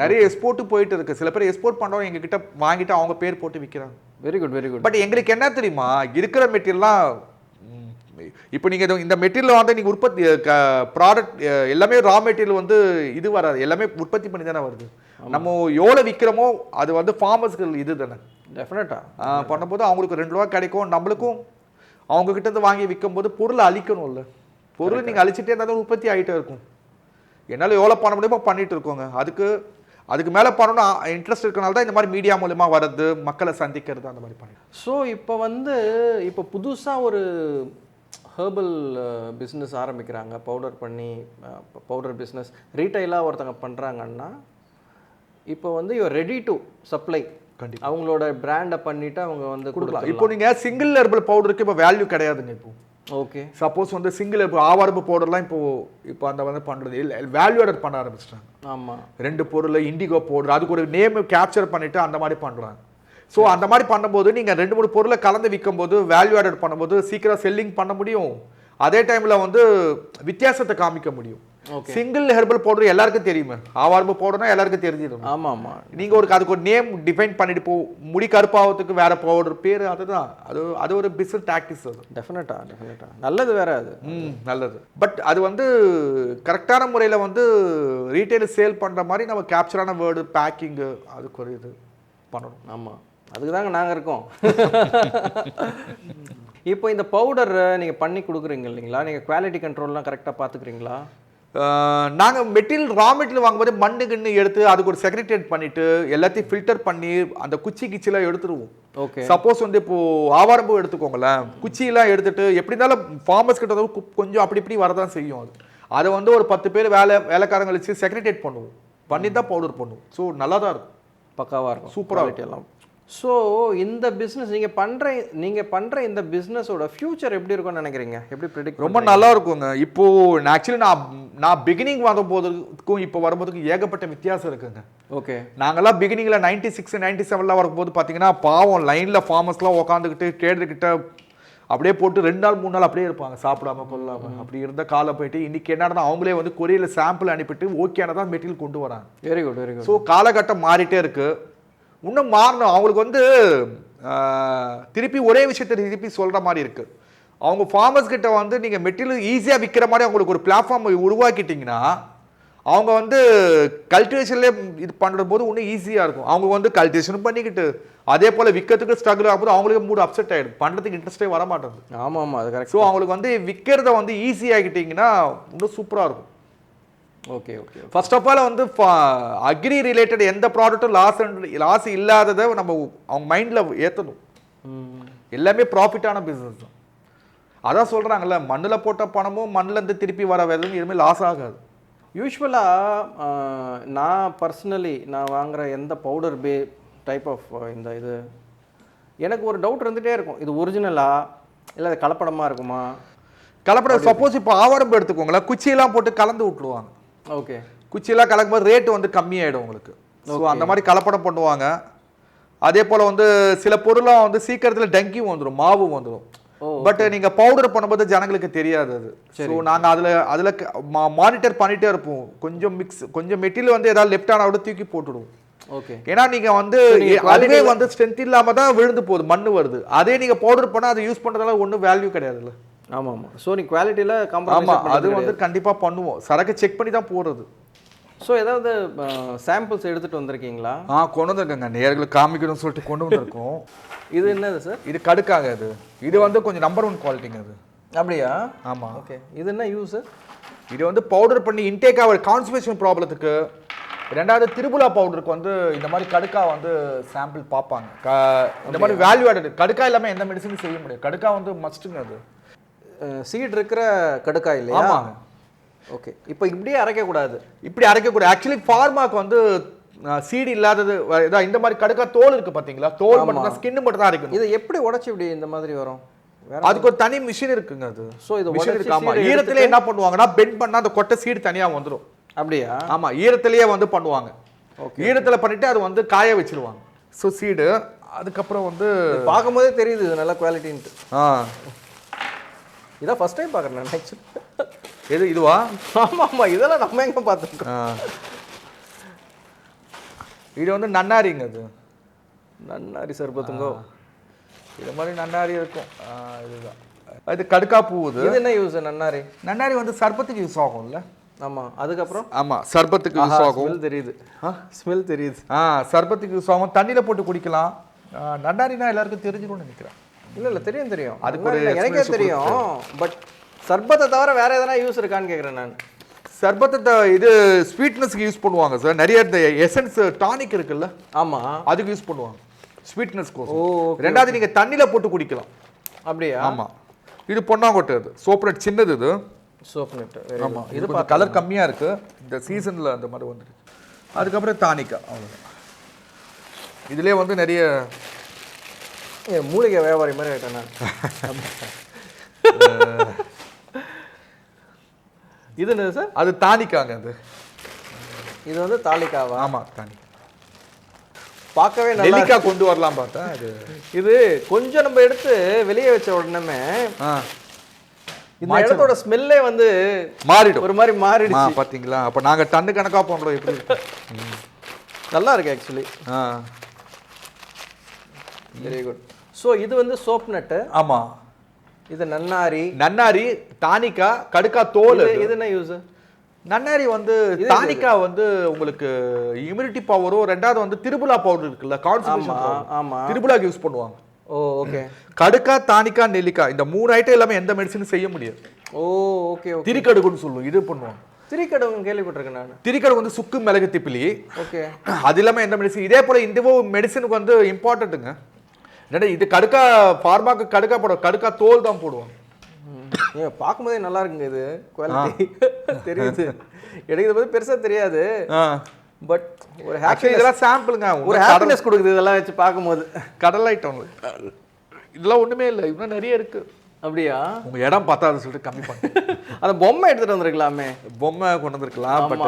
நிறைய எக்ஸ்போர்ட்டு போயிட்டு இருக்கு. சில பேர் எக்ஸ்போர்ட் பண்ணுறவங்க எங்ககிட்ட வாங்கிட்டு அவங்க பேர் போட்டு விற்கிறாங்க. Very good very good. But எங்களுக்கு என்ன தெரியுமா, இருக்கிற மெட்டீரியல்லாம் இப்போ நீங்கள் இந்த மெட்டீரியல் வந்து நீங்கள் உற்பத்தி ப்ராடக்ட் எல்லாமே ரா மெட்டீரியல் வந்து இது வராது, எல்லாமே உற்பத்தி பண்ணி தானே வருது. நம்ம எவ்வளோ விற்கிறோமோ அது வந்து ஃபார்மர்ஸ்க்கு இது தானே டெஃபினட்டாக பண்ணும்போது அவங்களுக்கு 2 ரூபா கிடைக்கும். நம்மளுக்கும் அவங்கக்கிட்ட இருந்து வாங்கி விற்கும் போது பொருளை அழிக்கணும்ல, பொருள் நீங்கள் அழிச்சிட்டே இருந்தால் தான் உற்பத்தி ஆகிட்டே இருக்கும். என்னால் எவ்வளோ பண்ண முடியுமோ பண்ணிட்டு இருக்கோங்க. அதுக்கு மேலே பண்ணணும் இன்ட்ரெஸ்ட் இருக்கனால தான் இந்த மாதிரி மீடியா மூலமாக வர்றது, மக்களை சந்திக்கிறது, அந்த மாதிரி பண்ணி. ஸோ இப்போ புதுசாக ஒரு ஹெர்பல் பிஸ்னஸ் ஆரம்பிக்கிறாங்க, பவுடர் பிஸ்னஸ் ரீட்டைலாக ஒருத்தங்க பண்ணுறாங்கன்னா இப்போ வந்து யூ ரெடி டு சப்ளை. கண்டிப்பாக அவங்களோட பிராண்டை பண்ணிவிட்டு அவங்க வந்து கொடுக்கலாம். இப்போ நீங்கள் சிங்கிள் ஹெர்பல் பவுடருக்கு இப்போ வேல்யூ கிடையாதுங்க. இப்போ ஓகே, சப்போஸ் வந்து சிங்கிள் ஆவாரம்பு பவுடர்லாம் இப்போ அந்த வந்து பண்ணுறது இல்லை, வேல்யூ ஆடட் பண்ண ஆரம்பிச்சிட்டாங்க. ஆமாம், 2 பொருள் இண்டிகோ பவுடர் அதுக்கு ஒரு நேம் கேப்சர் பண்ணிவிட்டு அந்த மாதிரி பண்ணுறாங்க. ஸோ அந்த மாதிரி பண்ணும்போது நீங்கள் 2-3 பொருளை கலந்து விற்கும் போது வேல்யூ ஆடட் பண்ணும்போது சீக்கிரம் செல்லிங் பண்ண முடியும். அதே டைமில் வந்து வித்தியாசத்தை காமிக்க முடியும். சிங்கிள் ஹெர்பல் பவுடர் எல்லாருக்கும் தெரியுமே, ஆவாரம்பு பவுடர்னா எல்லாருக்கும் தெரிஞ்சிடும். ஆமாம் ஆமாம். நீங்கள் அதுக்கு ஒரு நேம் டிஃபைன் பண்ணிட்டு முடி கருப்பாவதுக்கு வேற பவுடர் பேர், அதுதான் அது ஒரு பிஸ்னஸ் டாக்டிக்ஸ். அது டெஃபினட்டாக நல்லது வேற. அது நல்லது. பட் அது வந்து கரெக்டான முறையில் வந்து ரீட்டைல் சேல் பண்ணுற மாதிரி நம்ம கேப்சரான வேர்டு பேக்கிங்கு அதுக்கு ஒரு இது பண்ணணும். ஆமாம், அதுக்கு தாங்க நாங்கள் இருக்கோம். இப்போ இந்த பவுடர் நீங்கள் பண்ணி கொடுக்குறீங்க இல்லைங்களா, நீங்கள் குவாலிட்டி கண்ட்ரோல்லாம் கரெக்டாக பார்த்துக்கிறீங்களா? நாங்கள் ரா மெட்டீரியல் வாங்கும்போது மண்ணு கிண்ணு எடுத்து அதுக்கு ஒரு செக்ரிட்டேட் பண்ணிட்டு எல்லாத்தையும் ஃபில்டர் பண்ணி அந்த கிச்சிலாம் எடுத்துருவோம். ஓகே, சப்போஸ் வந்து இப்போ ஆவாரம்பு எடுத்துக்கோங்களேன், குச்சியெல்லாம் எடுத்துட்டு எப்படி இருந்தாலும் ஃபார்மர்ஸ் கிட்ட வந்து கொஞ்சம் அப்படி இப்படி வரதான் செய்யும். அதை வந்து ஒரு 10 பேர் வேலைக்காரங்க வச்சு செக்ரிட்டேட் பண்ணுவோம், பண்ணி தான் பவுடர் பண்ணுவோம். ஸோ நல்லா தான் இருக்கும், பக்காவாக இருக்கும், சூப்பராக எல்லாம். ஸோ இந்த பிஸ்னஸ் நீங்கள் பண்ணுற இந்த பிஸ்னஸோட ஃபியூச்சர் எப்படி இருக்கும்னு நினைக்கிறீங்க? எப்படி ப்ரெடிக்ட்? ரொம்ப நல்லா இருக்குங்க. இப்போது ஆக்சுவலி நான் பிகினிங் வரும்போதுக்கும் இப்போ வரும்போதுக்கும் ஏகப்பட்ட வித்தியாசம் இருக்குங்க. ஓகே, நாங்கள்லாம் பிகினிங்கில் 96, 97 வரும்போது பார்த்தீங்கன்னா பாவம் லைனில் ஃபார்மர்ஸ்லாம் உட்காந்துக்கிட்டு ட்ரேடர்கிட்ட அப்படியே போட்டு 2 நாள் 3 நாள் அப்படியே இருப்பாங்க, சாப்பிடாம கொள்ளாமல். அப்படி இருந்த காலம் போயிட்டு இன்னைக்கு என்னன்னா அவங்களே வந்து கொரியரில் சாம்பிள் அனுப்பிட்டு ஓகேனதான் மெட்டீரியல் கொண்டு வராங்க. Very good very good. So காலகட்டம் மாறிட்டே இருக்கு, இன்னும் மாறணும். அவங்களுக்கு வந்து திருப்பி ஒரே விஷயத்தை திருப்பி சொல்கிற மாதிரி இருக்குது. அவங்க ஃபார்மர்ஸ் கிட்ட வந்து நீங்கள் மெட்டீரியல் ஈஸியாக விற்கிற மாதிரி அவங்களுக்கு ஒரு பிளாட்ஃபார்ம் உருவாக்கிட்டிங்கன்னா அவங்க வந்து கல்டிவேஷன்லேயே இது பண்ணுற போது இன்னும் ஈஸியாக இருக்கும். அவங்க வந்து கல்டிவேஷனும் பண்ணிக்கிட்டு அதே போல் விற்கிறதுக்கு ஸ்ட்ரகிள் ஆகும்போது அவங்களுக்கு மூடு அப்செட் ஆகிடும், பண்ணுறதுக்கு இன்ட்ரெஸ்டே வர மாட்டேங்குது. ஆமாம் ஆமாம், அது கரெக்ட். ஸோ அவங்களுக்கு வந்து விற்கிறத வந்து ஈஸி ஆகிட்டிங்கன்னா இன்னும் சூப்பராக இருக்கும். Okay okay. First of all வந்து அக்ரி ரிலேட்டட் எந்த ப்ராடக்ட்டும் லாஸ் இல்லாததை நம்ம அவங்க மைண்டில் ஏற்றணும். எல்லாமே ப்ராஃபிட்டான பிஸ்னஸ் தான். அதான் சொல்கிறாங்கல்ல, மண்ணில் போட்ட பணமும் மண்ணிலேருந்து திருப்பி வர வேதும் எதுவுமே லாஸ் ஆகாது. யூஸ்வலாக நான் பர்சனலி வாங்குகிற எந்த பவுடர் டைப் ஆஃப் இது எனக்கு ஒரு டவுட் இருந்துகிட்டே இருக்கும், இது ஒரிஜினலா இல்லை அது கலப்படமாக இருக்குமா? கலப்படம். சப்போஸ் இப்போ ஆவாரம்பு எடுத்துக்கோங்களேன், குச்சியெல்லாம் போட்டு கலந்து விட்டுருவாங்க. ஓகே, குச்சியெல்லாம் கலக்கும்போது ரேட்டு வந்து கம்மியாயிடும் உங்களுக்கு. ஸோ அந்த மாதிரி கலப்படம் பண்ணுவாங்க. அதே போல் வந்து சில பொருளாக வந்து சீக்கிரத்தில் டங்கியும் வந்துடும், மாவும் வந்துடும். பட் நீங்க பவுடர் பண்ணும்போது ஜனங்களுக்கு தெரியாது அது. ஸோ நாங்க அதுல மானிட்டர் பண்ணிட்டே இருப்போம். கொஞ்சம் மெட்டீரியல் வந்து ஏதாவது லெஃப்ட் ஆனா கூட தூக்கி போட்டுடுவோம். ஓகே. ஏன்னா நீங்க வந்து அதுவே வந்து ஸ்ட்ரென்த் இல்லாம தான் விழுந்து போகுது, மண்ணு வருது. அதே நீங்க பவுடர் பண்ணா அதை யூஸ் பண்றதால ஒன்றும் வேல்யூ கிடையாதுல்ல. ஆமாம். ஸோ நீ குவாலிட்டியில் ஆமா, காம்ப்ரமைஸ் அது வந்து கண்டிப்பா பண்ணுவோம். சரக்கு செக் பண்ணி தான் போடுறது. ஸோ ஏதாவது சாம்பிள்ஸ் எடுத்துகிட்டு வந்திருக்கீங்களா? கொண்டு வந்திருக்கேங்க, நேர்களுக்கு காமிக்கணும்னு சொல்லிட்டு கொண்டு வந்திருக்கோம். இது என்னது சார்? இது கடுக்காக. இது வந்து கொஞ்சம் நம்பர் 1 குவாலிட்டிங்க அது. அப்படியா? ஆமா. ஓகே. இது என்ன யூஸ்? இது வந்து பவுடர் பண்ணி இன்டேக் ஆகிற கான்ஸ்டிபேஷன் ப்ராப்ளத்துக்கு, ரெண்டாவது திரிபுலா பவுடருக்கு வந்து இந்த மாதிரி கடுக்கா வந்து சாம்பிள் பார்ப்பாங்க. இந்த மாதிரி வேல்யூ ஆடட் கடுக்கா இல்லாமல் எந்த மெடிசனும் செய்ய முடியாது. கடுக்கா வந்து மஸ்ட்டுங்க. அது சீட் இருக்கிற கடுக்கா இல்லையா? ஆமாங்க. ஓகே. இப்போ இப்படியே அரைக்கக்கூடாது. இப்படி அரைக்கக்கூடாது. ஆக்சுவலி ஃபார்மாக்கு வந்து சீடு இல்லாதது இந்த மாதிரி கடுக்கா தோல் இருக்கு பார்த்தீங்களா, தோல் மட்டும் தான், ஸ்கின் மட்டும் தான் அரைக்கணும். இதை எப்படி உடச்சி இப்படி இந்த மாதிரி வரும்? அதுக்கு ஒரு தனி மிஷின் இருக்குங்க. அது ஸோ இது மிஷின் இருக்கு. ஆமா, ஈரத்திலே என்ன பண்ணுவாங்கன்னா பெண்ட் பண்ணா அந்த கொட்டை சீடு தனியாக வந்துடும். அப்படியா? ஆமா, ஈரத்திலேயே வந்து பண்ணுவாங்க. ஈரத்தில் பண்ணிட்டு அது வந்து காய வச்சிருவாங்க. ஸோ சீடு அதுக்கப்புறம் வந்து பார்க்கும்போதே தெரியுது இது நல்ல குவாலிட்டின்ட்டு. இதான் ஃபர்ஸ்ட் டைம் பார்க்குறேன் நான் ஆக்சுவலி. எது இதுவா? ஆமாம், இதெல்லாம் நம்ம எங்கே பார்த்துருக்கோம். இது வந்து நன்னாரிங்க. அது நன்னாரி சர்பத்துங்கோ. இது மாதிரி நன்னாரி இருக்கும். இதுதான் அது கடுக்கா பூ. இது என்ன யூஸ்? நன்னாரி வந்து சர்பத்துக்கு யூஸ் ஆகும்ல. ஆமாம். அதுக்கப்புறம் சர்பத்துக்கு யூஸ் ஆகும். ஸ்மெல் தெரியுது. ஸ்மெல் தெரியுது. சர்பத்துக்கு யூஸ் ஆகும். தண்ணியில் போட்டு குடிக்கலாம். நன்னாரினா எல்லாருக்கும் தெரிஞ்சிரும்னு நினைக்கிறேன். இல்லை தெரியும். அதுக்கு ஒரு எனக்கே தெரியும். பட் சர்பத்தை தவிர வேற எதனா யூஸ் இருக்கான்னு கேட்குறேன் நான். சர்பத்தை இது ஸ்வீட்னஸ்க்கு யூஸ் பண்ணுவாங்க சார். நிறைய இந்த எசன்ஸ் டானிக் இருக்குல்ல, ஆமாம், அதுக்கு யூஸ் பண்ணுவாங்க ஸ்வீட்னஸ்க்கு. ரெண்டாவது நீங்கள் தண்ணியில் போட்டு குடிக்கலாம். அப்படியா? ஆமாம். இது பொன்னாங்கொட்டை. அது சோப் நட் சின்னது. இது சோப் நட். ஆமாம். இது கொஞ்சம் கலர் கம்மியாக இருக்குது இந்த சீசனில், அந்த மாதிரி வந்துருக்கு. அதுக்கப்புறம் டானிக்கா. அவ்வளோதான். இதுலேயே வந்து நிறைய மூலிகை வியாபாரி மாதிரி ஆகிட்டேன் நான். இது என்ன சார்? அது தானிக்காங்க. இது வந்து தாலிக்காவா? ஆமாம், தானிக்கா. பார்க்கவே நெல்லிக்காய் கொண்டு வரலாம் பார்த்தா இது கொஞ்சம் நம்ம எடுத்து வெளியே வச்ச உடனே இந்த இடத்தோட ஸ்மெல்லே வந்து மாறிடும். ஒரு மாதிரி மாறிடுச்சு பார்த்தீங்களா? அப்போ நாங்கள் டன்னு கணக்காக பண்ணுறோம். எப்படி நல்லா இருக்கு ஆக்சுவலி. Very good. ஸோ இது வந்து சோப் நட்டு. ஆமாம். இது நன்னாரி. தானிக்கா, கடுக்கா தோல். இது என்ன யூஸ்? நன்னாரி வந்து தானிக்கா வந்து உங்களுக்கு இம்யூனிட்டி பவரும், ரெண்டாவது வந்து திரிபுலா பவுடர் இருக்குல்ல, கான்ஸ்டிபேஷன், திரிபுலாக்கு யூஸ் பண்ணுவாங்க. ஓகே. கடுக்கா, தானிக்கா, நெல்லிக்காய், இந்த 3 ஐட்டம் எல்லாமே எந்த மெடிசனும் செய்ய முடியாது. ஓகே. திரிக்கடுகுன்னு சொல்லுவோம். இது பண்ணுவாங்க. திரிக்கடுகு கேள்விப்பட்டிருக்கேன் நான். திரிக்கடுகு வந்து சுக்கு, மிளகு, திப்பிலி. ஓகே. அது இல்லாமல் எந்த மெடிசன். இதே போல இந்த மெடிசனுக்கு வந்து இம்பார்ட்டன்ட்டுங்க. இது கடுக்கா ஃபார்மாக்கு கடுக்கா போடுவோம். கடுக்கா தோல் தான் போடுவோம். பார்க்கும்போதே நல்லா இருக்குங்க. இது குவாலிட்டி தெரியுது. எனக்கு இதை பற்றி பெருசாக தெரியாது. பட் ஒரு இதெல்லாம் சாம்பிளுங்க. ஒரு ஹாப்பினஸ் கொடுக்குது இதெல்லாம் வச்சு பார்க்கும்போது. கடல் ஐட்டம் இதெல்லாம் ஒன்றுமே இல்லை, இன்னும் நிறைய இருக்கு. அப்படியா? உங்கள் இடம் பார்த்தாது சொல்லிட்டு கம்மி பண்ணி அந்த பொம்மை எடுத்துகிட்டு வந்திருக்கலாமே. பொம்மை கொண்டு வந்திருக்கலாம். பட்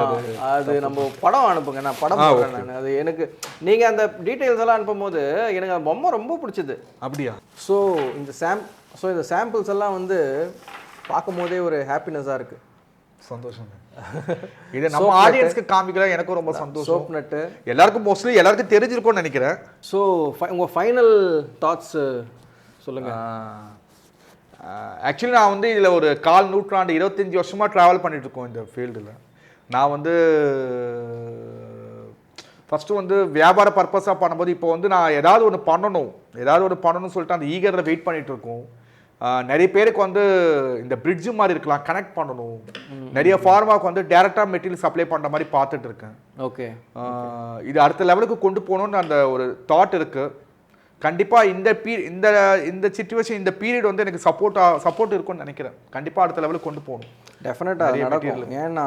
அது நம்ம படம் அனுப்புங்க, நான் படம் போடுறேன் நான். அது எனக்கு நீங்கள் அந்த டீட்டெயில்ஸ் எல்லாம் அனுப்பும்போது எனக்கு அந்த பொம்மை ரொம்ப பிடிச்சது. அப்படியா? ஸோ இந்த சாம்பிள்ஸ் எல்லாம் வந்து பார்க்கும் போதே ஒரு ஹாப்பினஸாக இருக்குது. சந்தோஷம். இது நம்ம ஆடியன்ஸ்க்கு காமிக்கலாம். எனக்கும் ரொம்ப சந்தோஷம். சோப் நட்டு எல்லாருக்கும் தெரிஞ்சிருக்கும்னு நினைக்கிறேன். ஸோ உங்கள் ஃபைனல் தாட்ஸ் சொல்லுங்கள். ஆக்சுவலி நான் வந்து இதில் ஒரு 1/4 நூற்றாண்டு 25 வருஷமாக ட்ராவல் பண்ணிட்டு இருக்கோம் இந்த ஃபீல்டில். நான் வந்து ஃபஸ்ட்டு வந்து வியாபார பர்பஸாக பண்ணும்போது, இப்போ வந்து நான் ஏதாவது ஒன்று பண்ணணும்னு சொல்லிட்டு அந்த ஈகரில் வெயிட் பண்ணிட்டு இருக்கோம். நிறைய பேருக்கு வந்து இந்த பிரிட்ஜு மாதிரி இருக்கலாம், கனெக்ட் பண்ணணும். நிறைய ஃபார்மாவுக்கு வந்து டேரெக்டாக மெட்டீரியல் சப்ளை பண்ணுற மாதிரி பார்த்துட்டு இருக்கேன். ஓகே. இது அடுத்த லெவலுக்கு கொண்டு போகணுன்னு அந்த ஒரு தாட் இருக்குது. கண்டிப்பாக இந்த சிச்சுவேஷன், இந்த பீரியட் வந்து எனக்கு சப்போர்ட் இருக்கும்னு நினைக்கிறேன். கண்டிப்பாக அடுத்த லெவலுக்கு கொண்டு போகணும். டெஃபினட்டாக நடக்கும். ஏன்னா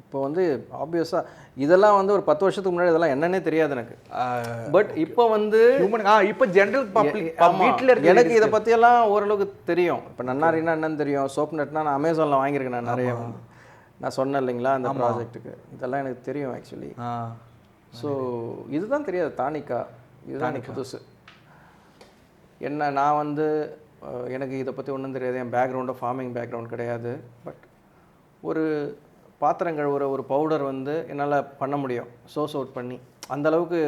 இப்போ வந்து ஆப்வியஸாக இதெல்லாம் வந்து ஒரு 10 வருஷத்துக்கு முன்னாடி இதெல்லாம் என்னன்னே தெரியாது எனக்கு. பட் இப்போ வந்து இப்போ ஜென்ரல் பப்ளிக் வீட்டில் இருக்க எனக்கு இதை பற்றியெல்லாம் ஓரளவுக்கு தெரியும். இப்போ நன்னாரின்னா என்னன்னு தெரியும். சோப் நட்னா நான் அமேசானில் வாங்கியிருக்கேன். நான் நிறைய நான் சொன்னேன் இல்லைங்களா அந்த ப்ராஜெக்ட்டுக்கு. இதெல்லாம் எனக்கு தெரியும் ஆக்சுவலி. ஸோ இதுதான் தெரியாது. தானிக்கா இதுதான் எனக்கு புதுசு. என்ன நான் வந்து எனக்கு இதை பற்றி ஒன்றும் தெரியாது, என் பேக்ரவுண்டும் ஃபார்மிங் பேக்ரவுண்ட் கிடையாது. பட் ஒரு பாத்திரம் கழுவுற ஒரு பவுடர் வந்து என்னால் பண்ண முடியும், சோர்ஸ் அவுட் பண்ணி. அந்தளவுக்கு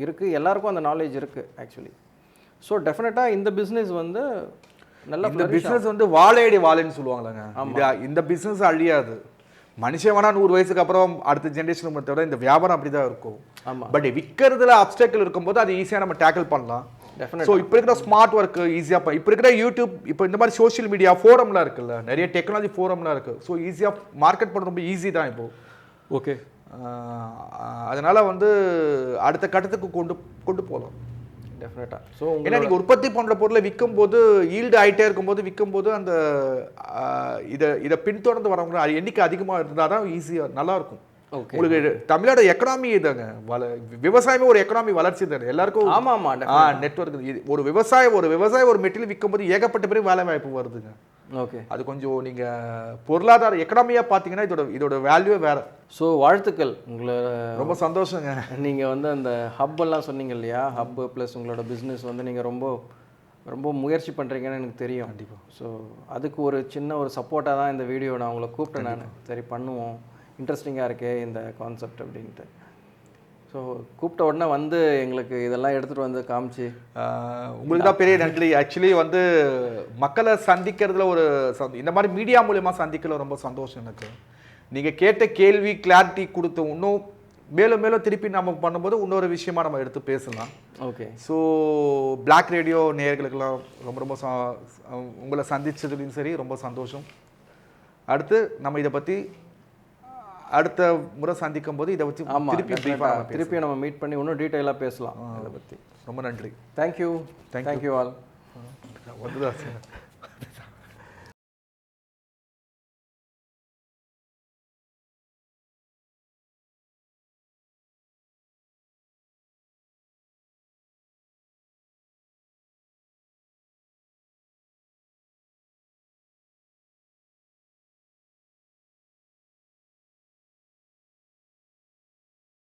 இருக்குது, எல்லாருக்கும் அந்த நாலேஜ் இருக்குது ஆக்சுவலி. ஸோ டெஃபினட்டாக இந்த பிஸ்னஸ் வந்து நல்ல இந்த பிஸ்னஸ் வந்து வாழையடி வாழைன்னு சொல்லுவாங்களாங்க. இந்த பிஸ்னஸ் அழியாது. மனுஷன் வேணா 100 வயசுக்கு அப்புறம் அடுத்த ஜென்ரேஷன் விட இந்த வியாபாரம் அப்படி தான் இருக்கும். ஆமாம். பட் விற்கிறதுல அப்டேக்கிள் இருக்கும்போது அது ஈஸியாக நம்ம டேக்கிள் பண்ணலாம். ஸோ இப்போ இருக்கிற ஸ்மார்ட் ஒர்க் ஈஸியாக, இப்போ இருக்கிற யூடியூப், இப்போ இந்த மாதிரி சோஷியல் மீடியா ஃபோரம்லாம் இருக்குல்ல, நிறைய டெக்னாலஜி ஃபோரம்லாம் இருக்குது. ஸோ ஈஸியாக மார்க்கெட் பண்ண ரொம்ப ஈஸி தான் இப்போது. ஓகே. அதனால் வந்து அடுத்த கட்டத்துக்கு கொண்டு போகலாம் டெஃபினட்டாக. ஸோ ஏன்னா நீங்கள் உற்பத்தி பண்ணுற பொருளை விற்கும்போது, ஈல்டு ஆகிட்டே இருக்கும்போது விற்கும்போது அந்த இதை பின்தொடர்ந்து வரவங்க எண்ணிக்கை அதிகமாக இருந்தால் தான் ஈஸியாக நல்லாயிருக்கும். உங்களுக்கு தமிழோட எக்கனாமி இதாங்க, விவசாயமே ஒரு எக்கனாமி வளர்ச்சி தானே எல்லாருக்கும். நெட்வொர்க் ஒரு விவசாயம் ஒரு மெட்டீரியல் விற்கும்போது ஏகப்பட்ட பேருக்கு வேலை வாய்ப்பு வருதுங்க. ஓகே. அது கொஞ்சம் நீங்கள் பொருளாதார எக்கனாமியாக பார்த்தீங்கன்னா இதோட வேல்யூவே வேறு. ஸோ வாழ்த்துக்கள், உங்களை ரொம்ப சந்தோஷங்க. நீங்கள் வந்து அந்த ஹப்பெல்லாம் சொன்னீங்க இல்லையா, ஹப்பு ப்ளஸ் உங்களோட பிஸ்னஸ் வந்து நீங்கள் ரொம்ப முயற்சி பண்ணுறீங்கன்னு எனக்கு தெரியும். கண்டிப்பாக. ஸோ அதுக்கு ஒரு சின்ன ஒரு சப்போர்ட்டாக தான் இந்த வீடியோ நான் உங்களை கூப்பிட்டேன். நான் சரி பண்ணுவோம், இன்ட்ரெஸ்டிங்காக இருக்கே இந்த கான்செப்ட் அப்படின்ட்டு. ஸோ கூப்பிட்ட உடனே வந்து எங்களுக்கு இதெல்லாம் எடுத்துகிட்டு வந்து காமிச்சு உங்களுக்கு தான் பெரிய நன்றி. ஆக்சுவலி வந்து மக்களை சந்திக்கிறதுல இந்த மாதிரி மீடியா மூலயமா சந்திக்கல ரொம்ப சந்தோஷம் எனக்கு. நீங்கள் கேட்ட கேள்வி கிளாரிட்டி கொடுத்து இன்னும் மேலும் மேலும் திருப்பி நம்ம பண்ணும்போது இன்னொரு விஷயமா நம்ம எடுத்து பேசலாம். ஓகே. ஸோ பிளாக் ரேடியோ நேயர்களுக்கெல்லாம் ரொம்ப உங்களை சந்திச்சதுலையும் சரி ரொம்ப சந்தோஷம். அடுத்து நம்ம இதை பற்றி அடுத்த முறை சந்திக்கும் போது இதை வச்சு திருப்பி நம்ம மீட் பண்ணி இன்னும் டீட்டெயிலாக பேசலாம் இதை பற்றி. ரொம்ப நன்றி. Thank you all. வந்துதான் சார்.